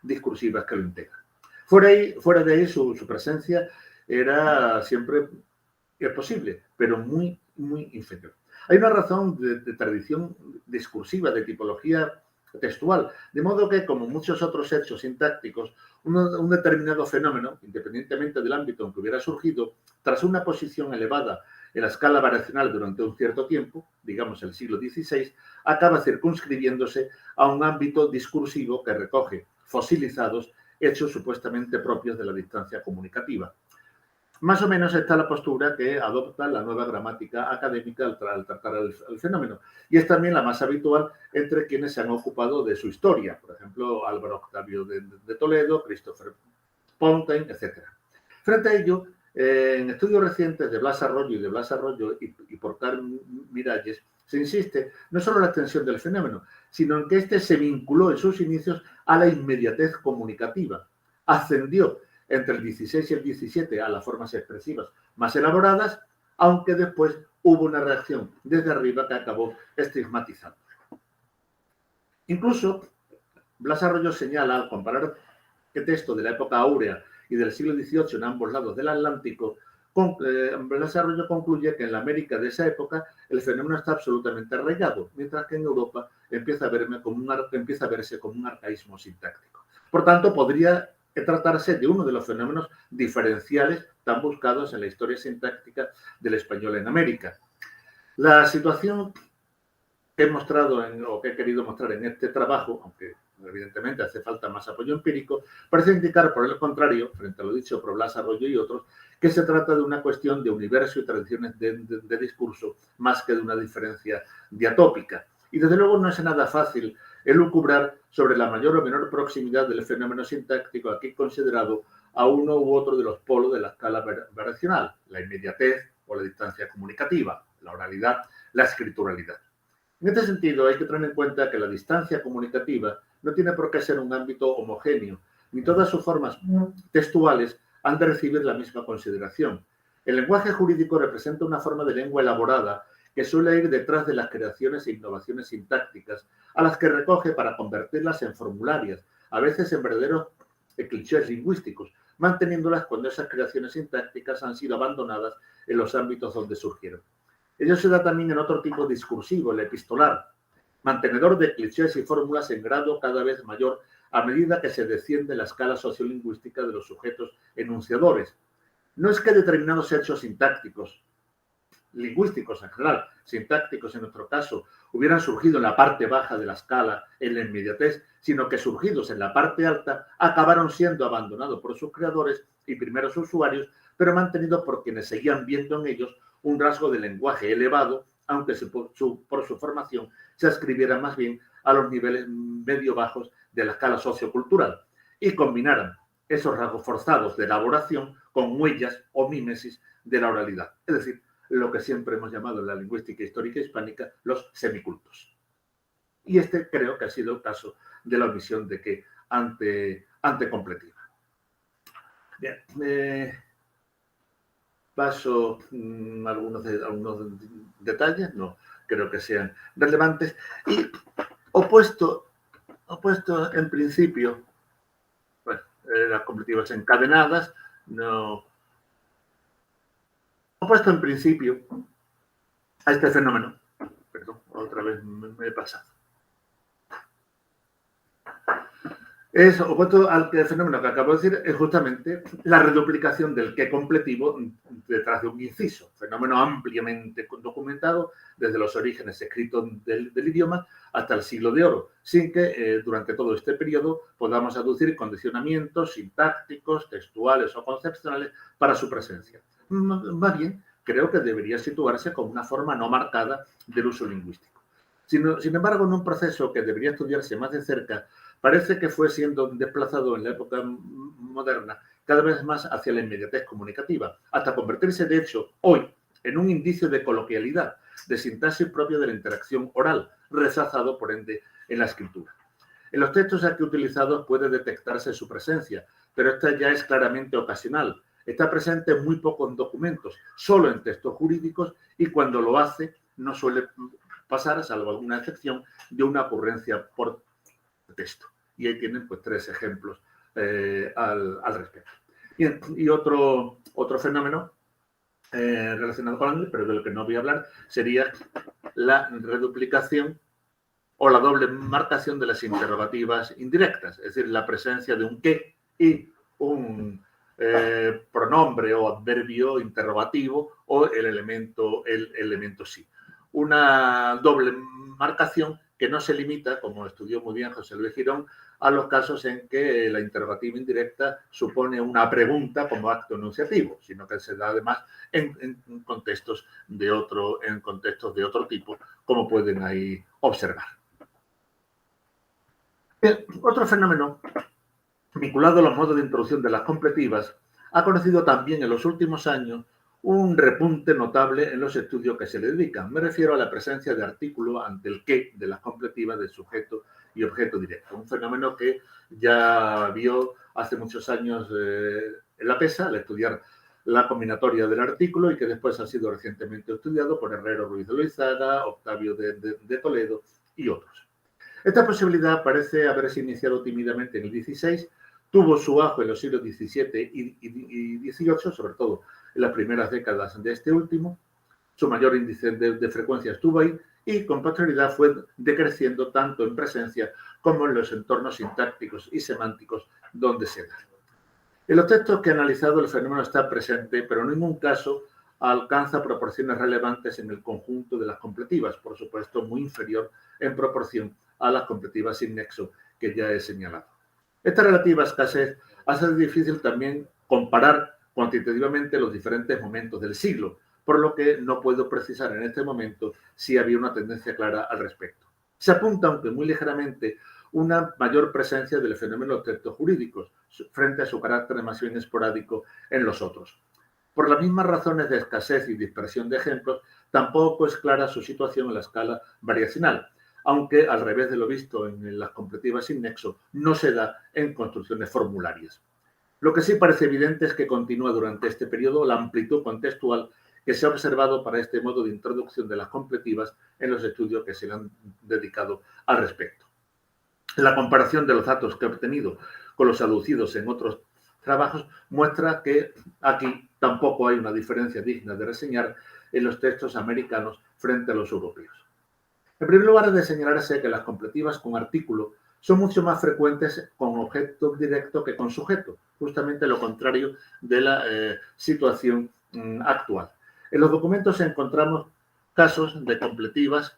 discursivas que lo integran. Fuera de ahí, su presencia era siempre posible, pero muy, muy inferior. Hay una razón de tradición discursiva, de tipología textual, de modo que, como muchos otros hechos sintácticos, un determinado fenómeno, independientemente del ámbito en que hubiera surgido, tras una posición elevada en la escala variacional durante un cierto tiempo, digamos el siglo XVI, acaba circunscribiéndose a un ámbito discursivo que recoge fosilizados hechos supuestamente propios de la distancia comunicativa. Más o menos esta es la postura que adopta la nueva gramática académica al tratar el fenómeno. Y es también la más habitual entre quienes se han ocupado de su historia. Por ejemplo, Álvaro Octavio de Toledo, Christopher Pontaine, etc. Frente a ello, en estudios recientes de Blas Arroyo y Porcar Miralles, se insiste no solo en la extensión del fenómeno, sino en que éste se vinculó en sus inicios a la inmediatez comunicativa. Ascendió entre el 16 y el 17 a las formas expresivas más elaboradas, aunque después hubo una reacción desde arriba que acabó estigmatizando. Incluso, Blas Arroyo señala, al comparar el texto de la época áurea y del siglo XVIII en ambos lados del Atlántico, Blas Arroyo concluye que en la América de esa época el fenómeno está absolutamente arraigado, mientras que en Europa empieza a verse como un arcaísmo sintáctico. Por tanto, podría tratarse de uno de los fenómenos diferenciales tan buscados en la historia sintáctica del español en América. La situación que he mostrado o que he querido mostrar en este trabajo, aunque evidentemente hace falta más apoyo empírico, parece indicar, por el contrario, frente a lo dicho por Blas Arroyo y otros, que se trata de una cuestión de universo y tradiciones de discurso más que de una diferencia diatópica. Y desde luego no es nada fácil elucubrar sobre la mayor o menor proximidad del fenómeno sintáctico aquí considerado a uno u otro de los polos de la escala variacional, la inmediatez o la distancia comunicativa, la oralidad, la escrituralidad. En este sentido, hay que tener en cuenta que la distancia comunicativa no tiene por qué ser un ámbito homogéneo, ni todas sus formas textuales han de recibir la misma consideración. El lenguaje jurídico representa una forma de lengua elaborada que suele ir detrás de las creaciones e innovaciones sintácticas, a las que recoge para convertirlas en formularias, a veces en verdaderos clichés lingüísticos, manteniéndolas cuando esas creaciones sintácticas han sido abandonadas en los ámbitos donde surgieron. Ello se da también en otro tipo discursivo, el epistolar, mantenedor de clichés y fórmulas en grado cada vez mayor a medida que se desciende la escala sociolingüística de los sujetos enunciadores. No es que determinados hechos sintácticos, lingüísticos en general, sintácticos en nuestro caso, hubieran surgido en la parte baja de la escala, en la inmediatez, sino que surgidos en la parte alta acabaron siendo abandonados por sus creadores y primeros usuarios, pero mantenidos por quienes seguían viendo en ellos un rasgo de lenguaje elevado, aunque por su formación se ascribiera más bien a los niveles medio-bajos de la escala sociocultural, y combinaran esos rasgos forzados de elaboración con huellas o mímesis de la oralidad, es decir, lo que siempre hemos llamado en la lingüística histórica hispánica los semicultos. Y este creo que ha sido el caso de la omisión de que antecompletiva. Bien, paso algunos detalles, no creo que sean relevantes, y opuesto en principio, bueno, las completivas encadenadas, no. Opuesto en principio a este fenómeno, perdón, otra vez me he pasado. Es opuesto al fenómeno que acabo de decir, es justamente la reduplicación del que completivo detrás de un inciso, fenómeno ampliamente documentado desde los orígenes escritos del idioma hasta el siglo de oro, sin que durante todo este periodo podamos aducir condicionamientos sintácticos, textuales o conceptuales para su presencia. Más bien, creo que debería situarse como una forma no marcada del uso lingüístico. Sin embargo, en un proceso que debería estudiarse más de cerca, parece que fue siendo desplazado en la época moderna cada vez más hacia la inmediatez comunicativa, hasta convertirse, de hecho, hoy en un indicio de coloquialidad, de sintaxis propia de la interacción oral, rechazado, por ende, en la escritura. En los textos aquí utilizados puede detectarse su presencia, pero esta ya es claramente ocasional. Está presente muy poco en documentos, solo en textos jurídicos, y cuando lo hace no suele pasar, salvo alguna excepción, de una ocurrencia por texto. Y ahí tienen pues 3 ejemplos al respecto. Y otro fenómeno relacionado con el, pero de lo que no voy a hablar, sería la reduplicación o la doble marcación de las interrogativas indirectas, es decir, la presencia de un qué y un pronombre o adverbio interrogativo o el elemento sí. Una doble marcación que no se limita, como estudió muy bien José Luis Girón, a los casos en que la interrogativa indirecta supone una pregunta como acto enunciativo, sino que se da además en contextos de otro tipo, como pueden ahí observar. Otro fenómeno vinculado a los modos de introducción de las completivas ha conocido también en los últimos años un repunte notable en los estudios que se le dedican. Me refiero a la presencia de artículo ante el qué de las completivas de sujeto y objeto directo. Un fenómeno que ya vio hace muchos años en la PESA al estudiar la combinatoria del artículo y que después ha sido recientemente estudiado por Herrero Ruiz de Loizaga, Octavio de Toledo y otros. Esta posibilidad parece haberse iniciado tímidamente en el XVI, tuvo su auge en los siglos XVII y XVIII, sobre todo en las primeras décadas de este último. Su mayor índice de frecuencia estuvo ahí y con posterioridad fue decreciendo tanto en presencia como en los entornos sintácticos y semánticos donde se da. En los textos que he analizado el fenómeno está presente, pero en ningún caso alcanza proporciones relevantes en el conjunto de las completivas, por supuesto muy inferior en proporción a las completivas sin nexo que ya he señalado. Esta relativa escasez hace difícil también comparar cuantitativamente los diferentes momentos del siglo, por lo que no puedo precisar en este momento si había una tendencia clara al respecto. Se apunta, aunque muy ligeramente, una mayor presencia del fenómeno de los textos jurídicos frente a su carácter más bien esporádico en los otros. Por las mismas razones de escasez y dispersión de ejemplos, tampoco es clara su situación en la escala variacional, aunque al revés de lo visto en las completivas sin nexo, no se da en construcciones formularias. Lo que sí parece evidente es que continúa durante este periodo la amplitud contextual que se ha observado para este modo de introducción de las completivas en los estudios que se le han dedicado al respecto. La comparación de los datos que he obtenido con los aducidos en otros trabajos muestra que aquí tampoco hay una diferencia digna de reseñar en los textos americanos frente a los europeos. En primer lugar, ha de señalarse que las completivas con artículo son mucho más frecuentes con objeto directo que con sujeto, justamente lo contrario de la situación actual. En los documentos encontramos casos de completivas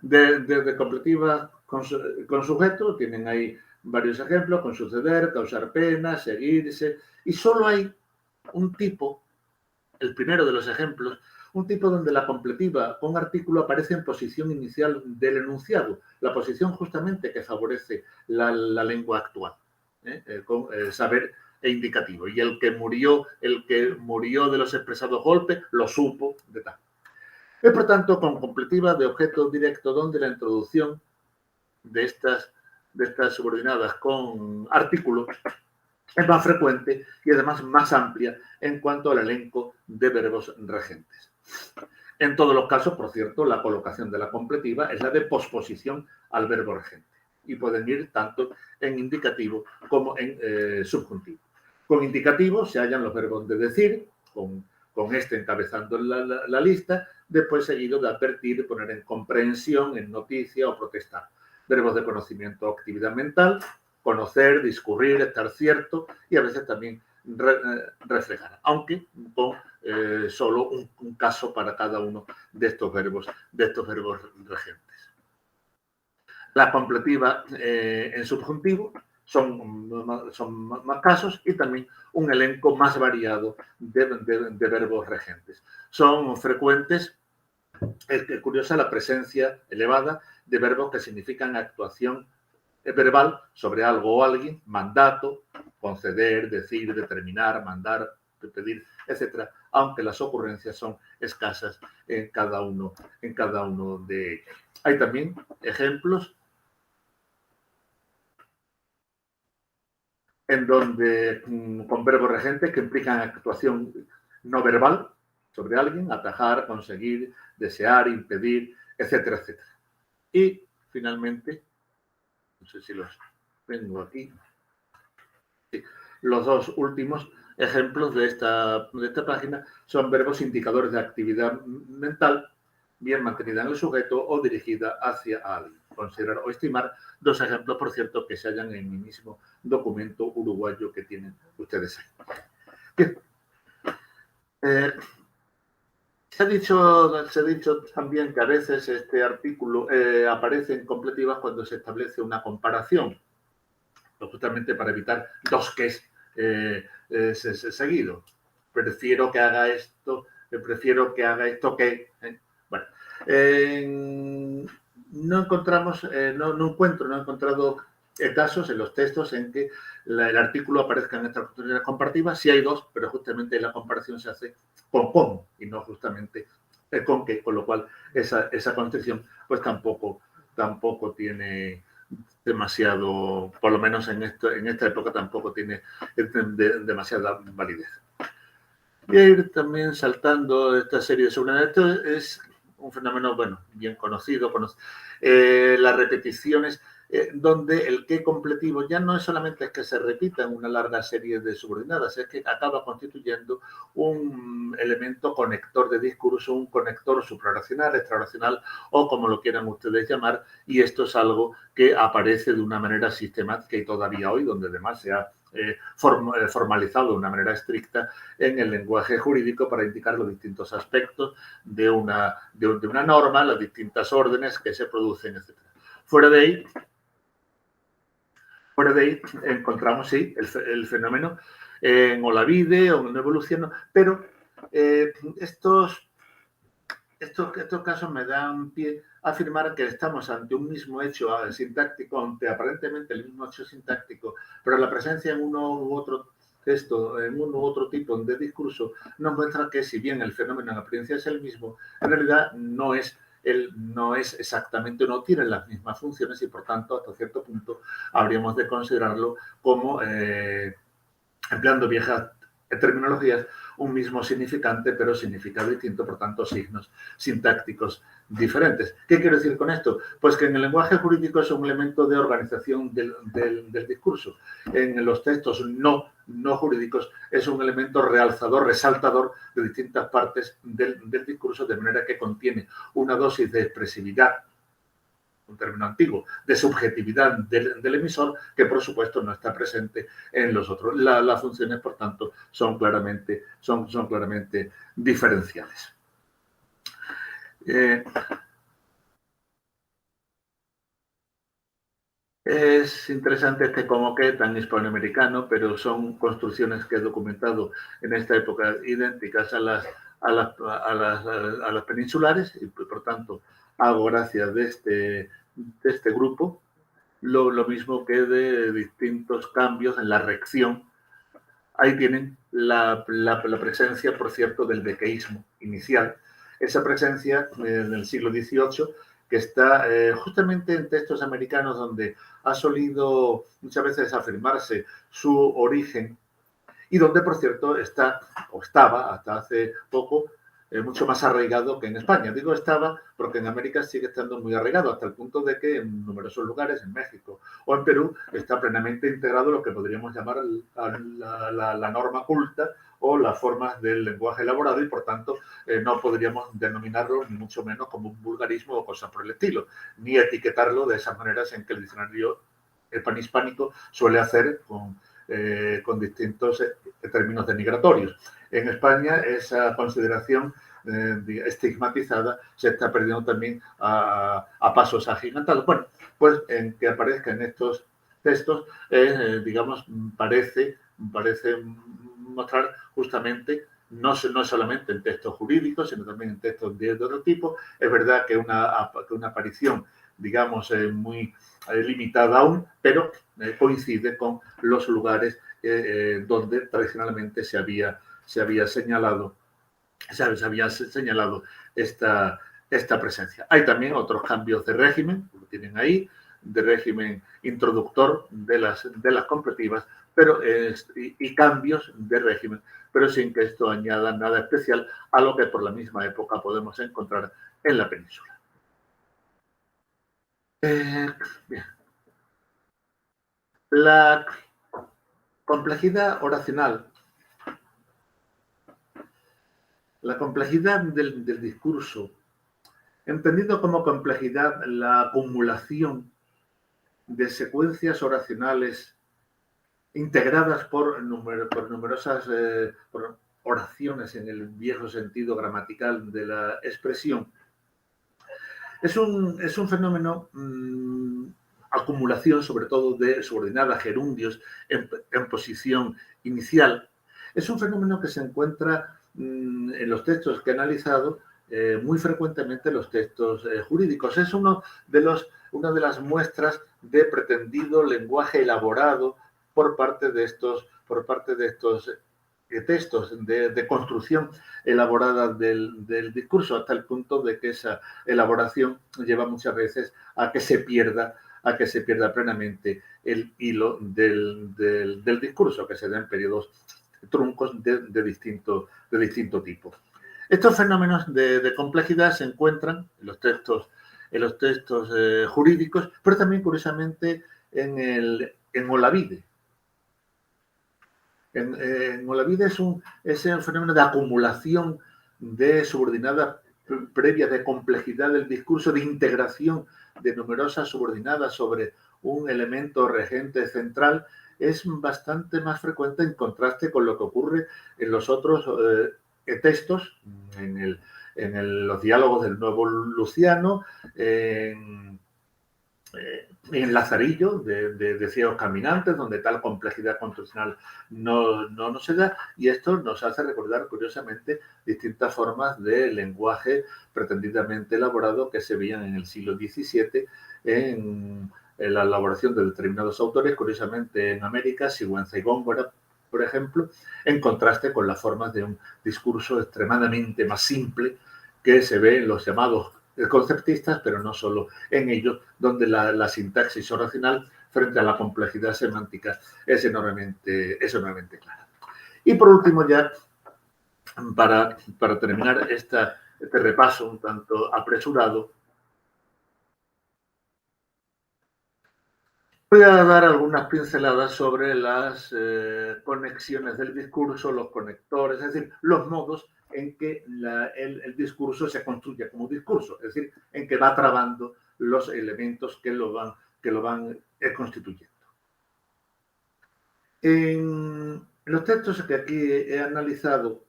de completivas con sujeto, tienen ahí varios ejemplos, con suceder, causar pena, seguirse, y solo hay un tipo, el primero de los ejemplos, un tipo donde la completiva con artículo aparece en posición inicial del enunciado, la posición justamente que favorece la lengua actual, con saber e indicativo. Y el que murió de los expresados golpes, lo supo de tal. Es, por tanto, con completiva de objeto directo donde la introducción de estas subordinadas con artículo es más frecuente y además más amplia en cuanto al elenco de verbos regentes. En todos los casos, por cierto, la colocación de la completiva es la de posposición al verbo regente y pueden ir tanto en indicativo como en subjuntivo. Con indicativo se hallan los verbos de decir, con con este encabezando la lista, después seguido de advertir, poner en comprensión, en noticia o protestar. Verbos de conocimiento o actividad mental, conocer, discurrir, estar cierto y a veces también reflejar, aunque con solo un caso para cada uno de estos verbos regentes. Las completivas en subjuntivo son más casos y también un elenco más variado de verbos regentes. Son frecuentes, es curiosa la presencia elevada de verbos que significan actuación verbal sobre algo o alguien, mandato, conceder, decir, determinar, mandar, pedir, etcétera, aunque las ocurrencias son escasas en cada uno de ellos. Hay también ejemplos en donde con verbos regentes que implican actuación no verbal sobre alguien, atajar, conseguir, desear, impedir, etcétera, etcétera. Y finalmente, no sé si los tengo aquí, sí, los dos últimos ejemplos de esta página son verbos indicadores de actividad mental bien mantenida en el sujeto o dirigida hacia alguien. Considerar o estimar, dos ejemplos, por cierto, que se hallan en mi mismo documento uruguayo que tienen ustedes ahí. Bien. Se ha dicho también que a veces este artículo aparece en completivas cuando se establece una comparación, justamente para evitar dos ques seguidos. Prefiero que haga esto que... Bueno, no he encontrado casos en los textos en que el artículo aparezca en estas construcciones comparativas. Sí hay dos, pero justamente la comparación se hace con cómo y no justamente con qué, con lo cual esa construcción pues tampoco tiene demasiado, por lo menos en esta época tampoco tiene demasiada validez. Voy a ir también saltando esta serie de seguridad. Esto es un fenómeno, bueno, bien conocido. Las repeticiones, donde el qué completivo ya no es solamente que se repita en una larga serie de subordinadas, es que acaba constituyendo un elemento conector de discurso, un conector suprarracional, extrarracional o como lo quieran ustedes llamar, y esto es algo que aparece de una manera sistemática y todavía hoy, donde además se ha formalizado de una manera estricta en el lenguaje jurídico para indicar los distintos aspectos de una norma, las distintas órdenes que se producen, etc. Fuera de ahí encontramos, sí, el fenómeno en Olavide o en Evolución, pero estos casos me dan pie a afirmar que estamos ante un mismo hecho sintáctico, ante aparentemente el mismo hecho sintáctico, pero la presencia en uno u otro texto, en uno u otro tipo de discurso, nos muestra que si bien el fenómeno en apariencia es el mismo, en realidad no es exactamente, no tiene las mismas funciones y por tanto hasta cierto punto habríamos de considerarlo como, empleando viejas terminologías, un mismo significante, pero significado distinto, por tanto, signos sintácticos diferentes. ¿Qué quiero decir con esto? Pues que en el lenguaje jurídico es un elemento de organización del discurso. En los textos no jurídicos es un elemento realzador, resaltador de distintas partes del discurso, de manera que contiene una dosis de expresividad, un término antiguo, de subjetividad del emisor, que por supuesto no está presente en los otros. Las funciones, por tanto, son claramente diferenciales. Es interesante este como que tan hispanoamericano, pero son construcciones que he documentado en esta época idénticas a las peninsulares y por tanto hago gracia de este grupo, lo mismo que de distintos cambios en la rección. Ahí tienen la presencia, por cierto, del bequeísmo inicial. Esa presencia del siglo XVIII que está justamente en textos americanos donde ha solido muchas veces afirmarse su origen y donde, por cierto, estaba hasta hace poco mucho más arraigado que en España. Digo estaba porque en América sigue estando muy arraigado, hasta el punto de que en numerosos lugares, en México o en Perú, está plenamente integrado lo que podríamos llamar la norma culta o las formas del lenguaje elaborado y, por tanto, no podríamos denominarlo ni mucho menos como un vulgarismo o cosas por el estilo, ni etiquetarlo de esas maneras en que el diccionario panhispánico suele hacer con distintos términos denigratorios. En España esa consideración estigmatizada se está perdiendo también a pasos agigantados. Bueno, pues en que aparezca en estos textos, digamos, parece mostrar justamente, no solamente en textos jurídicos, sino también en textos de otro tipo. Es verdad que una aparición, digamos, muy limitada aún, pero coincide con los lugares donde tradicionalmente se había señalado esta presencia. Hay también otros cambios de régimen, lo tienen ahí, de régimen introductor de las completivas, pero y cambios de régimen, pero sin que esto añada nada especial a lo que por la misma época podemos encontrar en la península. Bien. La complejidad oracional, la complejidad del discurso, entendido como complejidad la acumulación de secuencias oracionales integradas por numerosas por oraciones en el viejo sentido gramatical de la expresión, es un fenómeno acumulación sobre todo de subordinadas gerundios en posición inicial. Es un fenómeno que se encuentra en los textos que he analizado muy frecuentemente en los textos jurídicos. Es una de las muestras de pretendido lenguaje elaborado por parte de estos textos de construcción elaborada del discurso, hasta el punto de que esa elaboración lleva muchas veces a que se pierda plenamente el hilo del discurso, que se den periodos truncos de distinto tipo. Estos fenómenos de complejidad se encuentran en los textos jurídicos, pero también, curiosamente, en Olavide. En Olavide es un fenómeno de acumulación de subordinadas previas, de complejidad del discurso, de integración de numerosas subordinadas sobre un elemento regente central, es bastante más frecuente en contraste con lo que ocurre en los otros textos, en los diálogos del Nuevo Luciano, en Lazarillo, de ciegos caminantes, donde tal complejidad construccional no se da, y esto nos hace recordar, curiosamente, distintas formas de lenguaje pretendidamente elaborado que se veían en el siglo XVII en la elaboración de determinados autores, curiosamente en América, Sigüenza y Góngora, por ejemplo, en contraste con las formas de un discurso extremadamente más simple que se ve en los llamados conceptistas, pero no solo en ellos, donde la sintaxis oracional frente a la complejidad semántica es enormemente clara. Y por último, ya para terminar este repaso un tanto apresurado, voy a dar algunas pinceladas sobre las conexiones del discurso, los conectores, es decir, los modos en que el discurso se construye como discurso, es decir, en que va trabando los elementos que lo van constituyendo. En los textos que aquí he analizado,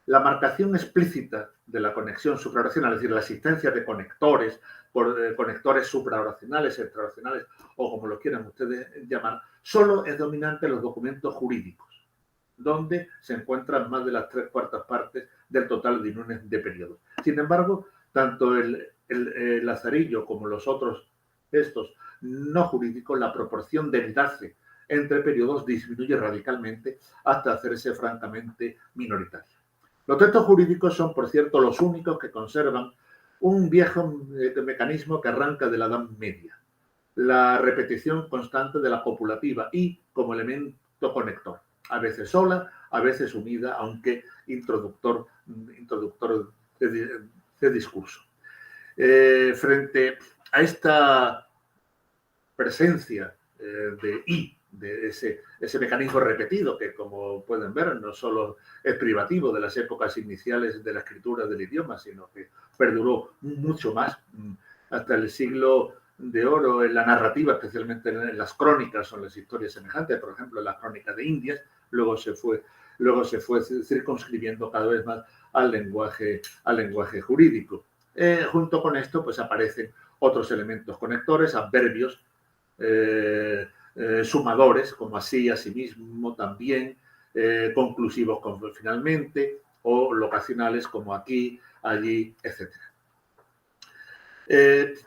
la marcación explícita de la conexión supraracional, es decir, la existencia de conectores, conectores supraoracionales, extraoracionales, o como lo quieran ustedes llamar, solo es dominante en los documentos jurídicos, donde se encuentran más de las 3/4 partes del total de uniones de periodos. Sin embargo, tanto el Lazarillo como los otros textos no jurídicos, la proporción de enlace entre periodos disminuye radicalmente hasta hacerse francamente minoritaria. Los textos jurídicos son, por cierto, los únicos que conservan un viejo mecanismo que arranca de la Edad Media, la repetición constante de la copulativa y como elemento conector, a veces sola, a veces unida, aunque introductor de discurso. Frente a esta presencia de de ese mecanismo repetido que, como pueden ver, no solo es privativo de las épocas iniciales de la escritura del idioma, sino que perduró mucho más hasta el siglo de oro en la narrativa, especialmente en las crónicas o en las historias semejantes, por ejemplo, en las crónicas de Indias, luego se fue circunscribiendo cada vez más al lenguaje jurídico. Junto con esto, pues aparecen otros elementos conectores, adverbios, sumadores, como así, asimismo, también, conclusivos como finalmente, o locacionales como aquí, allí, etc.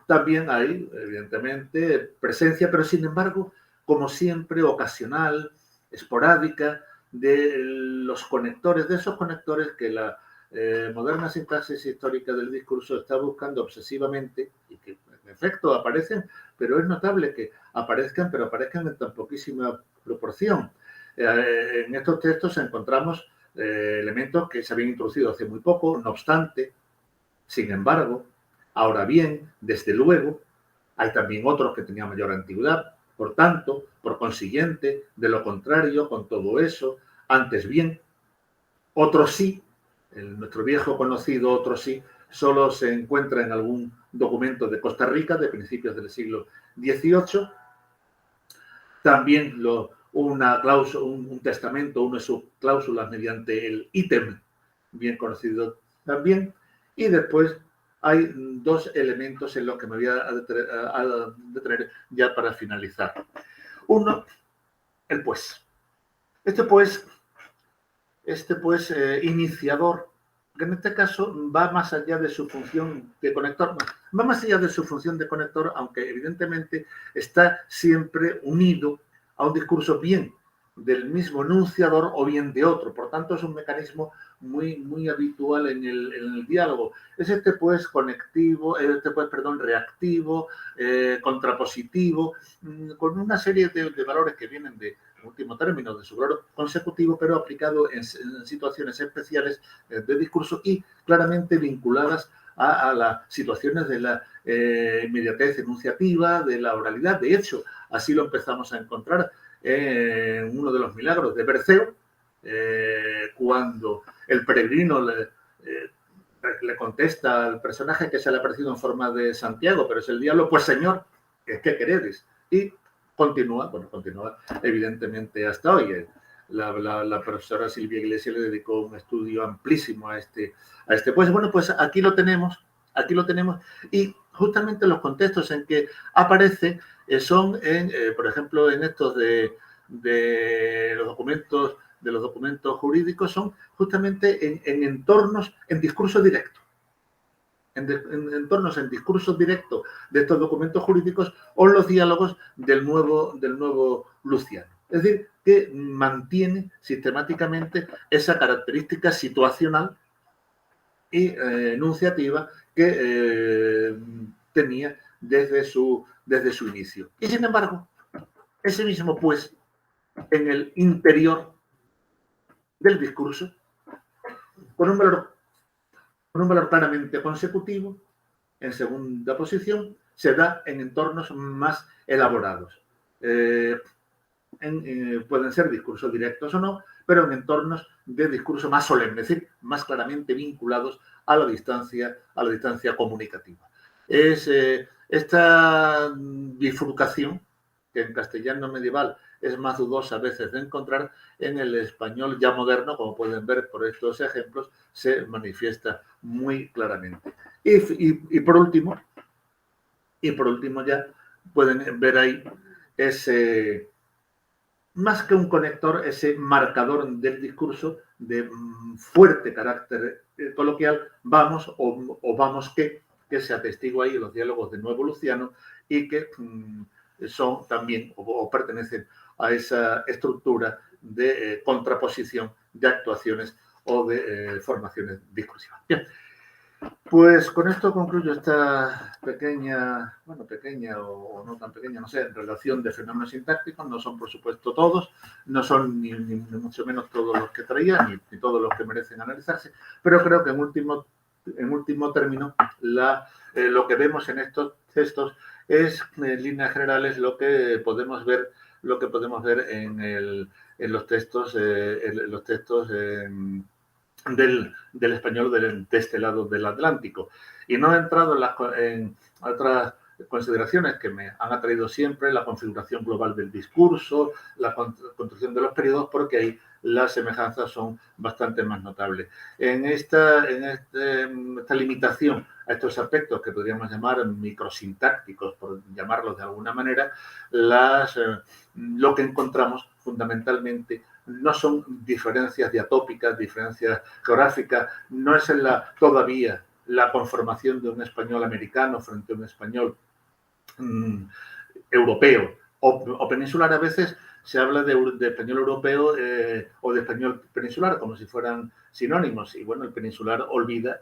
También hay, evidentemente, presencia, pero sin embargo, como siempre, ocasional, esporádica, de los conectores, de esos conectores que la moderna sintaxis histórica del discurso está buscando obsesivamente y que en efecto aparecen, pero es notable que aparezcan, pero aparezcan en tan poquísima proporción. En estos textos encontramos elementos que se habían introducido hace muy poco, no obstante, sin embargo, ahora bien, desde luego, hay también otros que tenían mayor antigüedad. Por tanto, por consiguiente, de lo contrario, con todo eso, antes bien, otros sí, nuestro viejo conocido otros sí, solo se encuentra en algún documento de Costa Rica de principios del siglo XVIII. También un testamento, una de sus cláusulas mediante el ítem, bien conocido también. Y después hay dos elementos en los que me voy a detener ya para finalizar. Uno, el pues. Este pues iniciador, que en este caso va más allá de su función de conector, va más allá de su función de conector, aunque evidentemente está siempre unido a un discurso bien del mismo enunciador o bien de otro. Por tanto, es un mecanismo muy habitual en el diálogo. Es este pues conectivo, reactivo, contrapositivo, con una serie de valores que vienen de, en último término, de su valor consecutivo, pero aplicado en situaciones especiales de discurso y claramente vinculadas a las situaciones de la inmediatez enunciativa, de la oralidad. De hecho, así lo empezamos a encontrar en uno de los milagros de Berceo, cuando el peregrino le contesta al personaje que se le ha aparecido en forma de Santiago, pero es el diablo, pues señor, ¿qué queréis? Y continúa evidentemente hasta hoy. La profesora Silvia Iglesias le dedicó un estudio amplísimo a este. Pues bueno, pues aquí lo tenemos, y justamente los contextos en que aparece son, por ejemplo, en estos de los documentos jurídicos, son justamente en entornos, en discurso directo. En entornos, en discurso directo de estos documentos jurídicos o los diálogos del nuevo Luciano. Es decir, que mantiene sistemáticamente esa característica situacional y enunciativa que tenía desde su inicio. Y sin embargo, ese mismo pues, en el interior del discurso, con un valor claramente consecutivo, en segunda posición, se da en entornos más elaborados. Pueden ser discursos directos o no, pero en entornos de discurso más solemne, es decir, más claramente vinculados a la distancia comunicativa. Es esta bifurcación, que en castellano medieval es más dudosa a veces de encontrar, en el español ya moderno, como pueden ver por estos ejemplos, se manifiesta muy claramente. Y por último ya pueden ver ahí ese, más que un conector, ese marcador del discurso de fuerte carácter coloquial, vamos o vamos que se atestigua ahí en los diálogos de Nuevo Luciano y que son también o pertenecen a esa estructura de contraposición de actuaciones o de formaciones discursivas. Bien, pues con esto concluyo esta pequeña o no tan pequeña, no sé, relación de fenómenos sintácticos. No son, por supuesto, todos, no son ni mucho menos todos los que traía, ni todos los que merecen analizarse, pero creo que en último término lo que vemos en estos textos es, en líneas generales, lo que podemos ver lo que podemos ver en los textos, del español de este lado del Atlántico. Y no he entrado en otras consideraciones que me han atraído siempre, la configuración global del discurso, la construcción de los periodos, porque ahí las semejanzas son bastante más notables. En esta limitación a estos aspectos que podríamos llamar microsintácticos, por llamarlos de alguna manera, lo que encontramos fundamentalmente no son diferencias diatópicas, diferencias geográficas, no es todavía la conformación de un español americano frente a un español europeo o peninsular. A veces se habla de español europeo o de español peninsular como si fueran sinónimos, y bueno, el peninsular olvida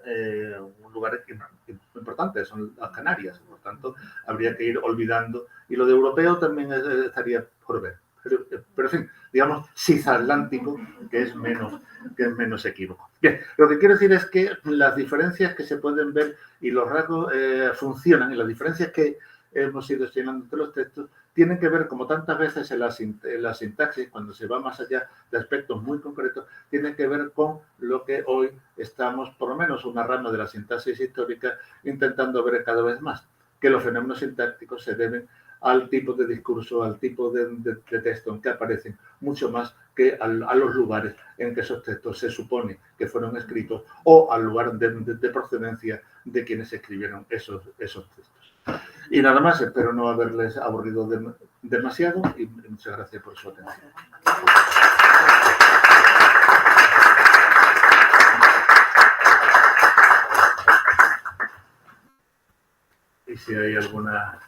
un lugar importante, son las Canarias, por tanto habría que ir olvidando, y lo de europeo también estaría por ver. Pero en fin, digamos cisatlántico, que es menos equívoco. Bien, lo que quiero decir es que las diferencias que se pueden ver y los rasgos funcionan, y las diferencias que hemos ido señalando entre los textos tienen que ver, como tantas veces en la sintaxis, cuando se va más allá de aspectos muy concretos, tienen que ver con lo que hoy estamos, por lo menos una rama de la sintaxis histórica, intentando ver cada vez más, que los fenómenos sintácticos se deben al tipo de discurso, al tipo de texto en que aparecen, mucho más que a los lugares en que esos textos se supone que fueron escritos o al lugar de procedencia de quienes escribieron esos textos. Y nada más, espero no haberles aburrido demasiado y muchas gracias por su atención. Y si hay alguna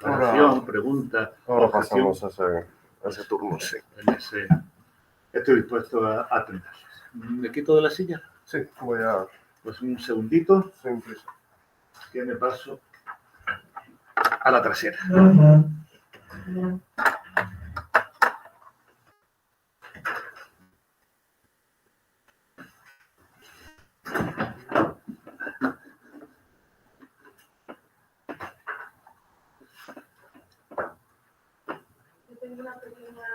aclaración, pregunta, ahora objeción, pasamos a ese turno, sí. Estoy dispuesto a atenderles. ¿Me quito de la silla? Sí, voy a... Pues un segundito, Sin prisa. que me paso a la trasera. Yo tengo una pequeña...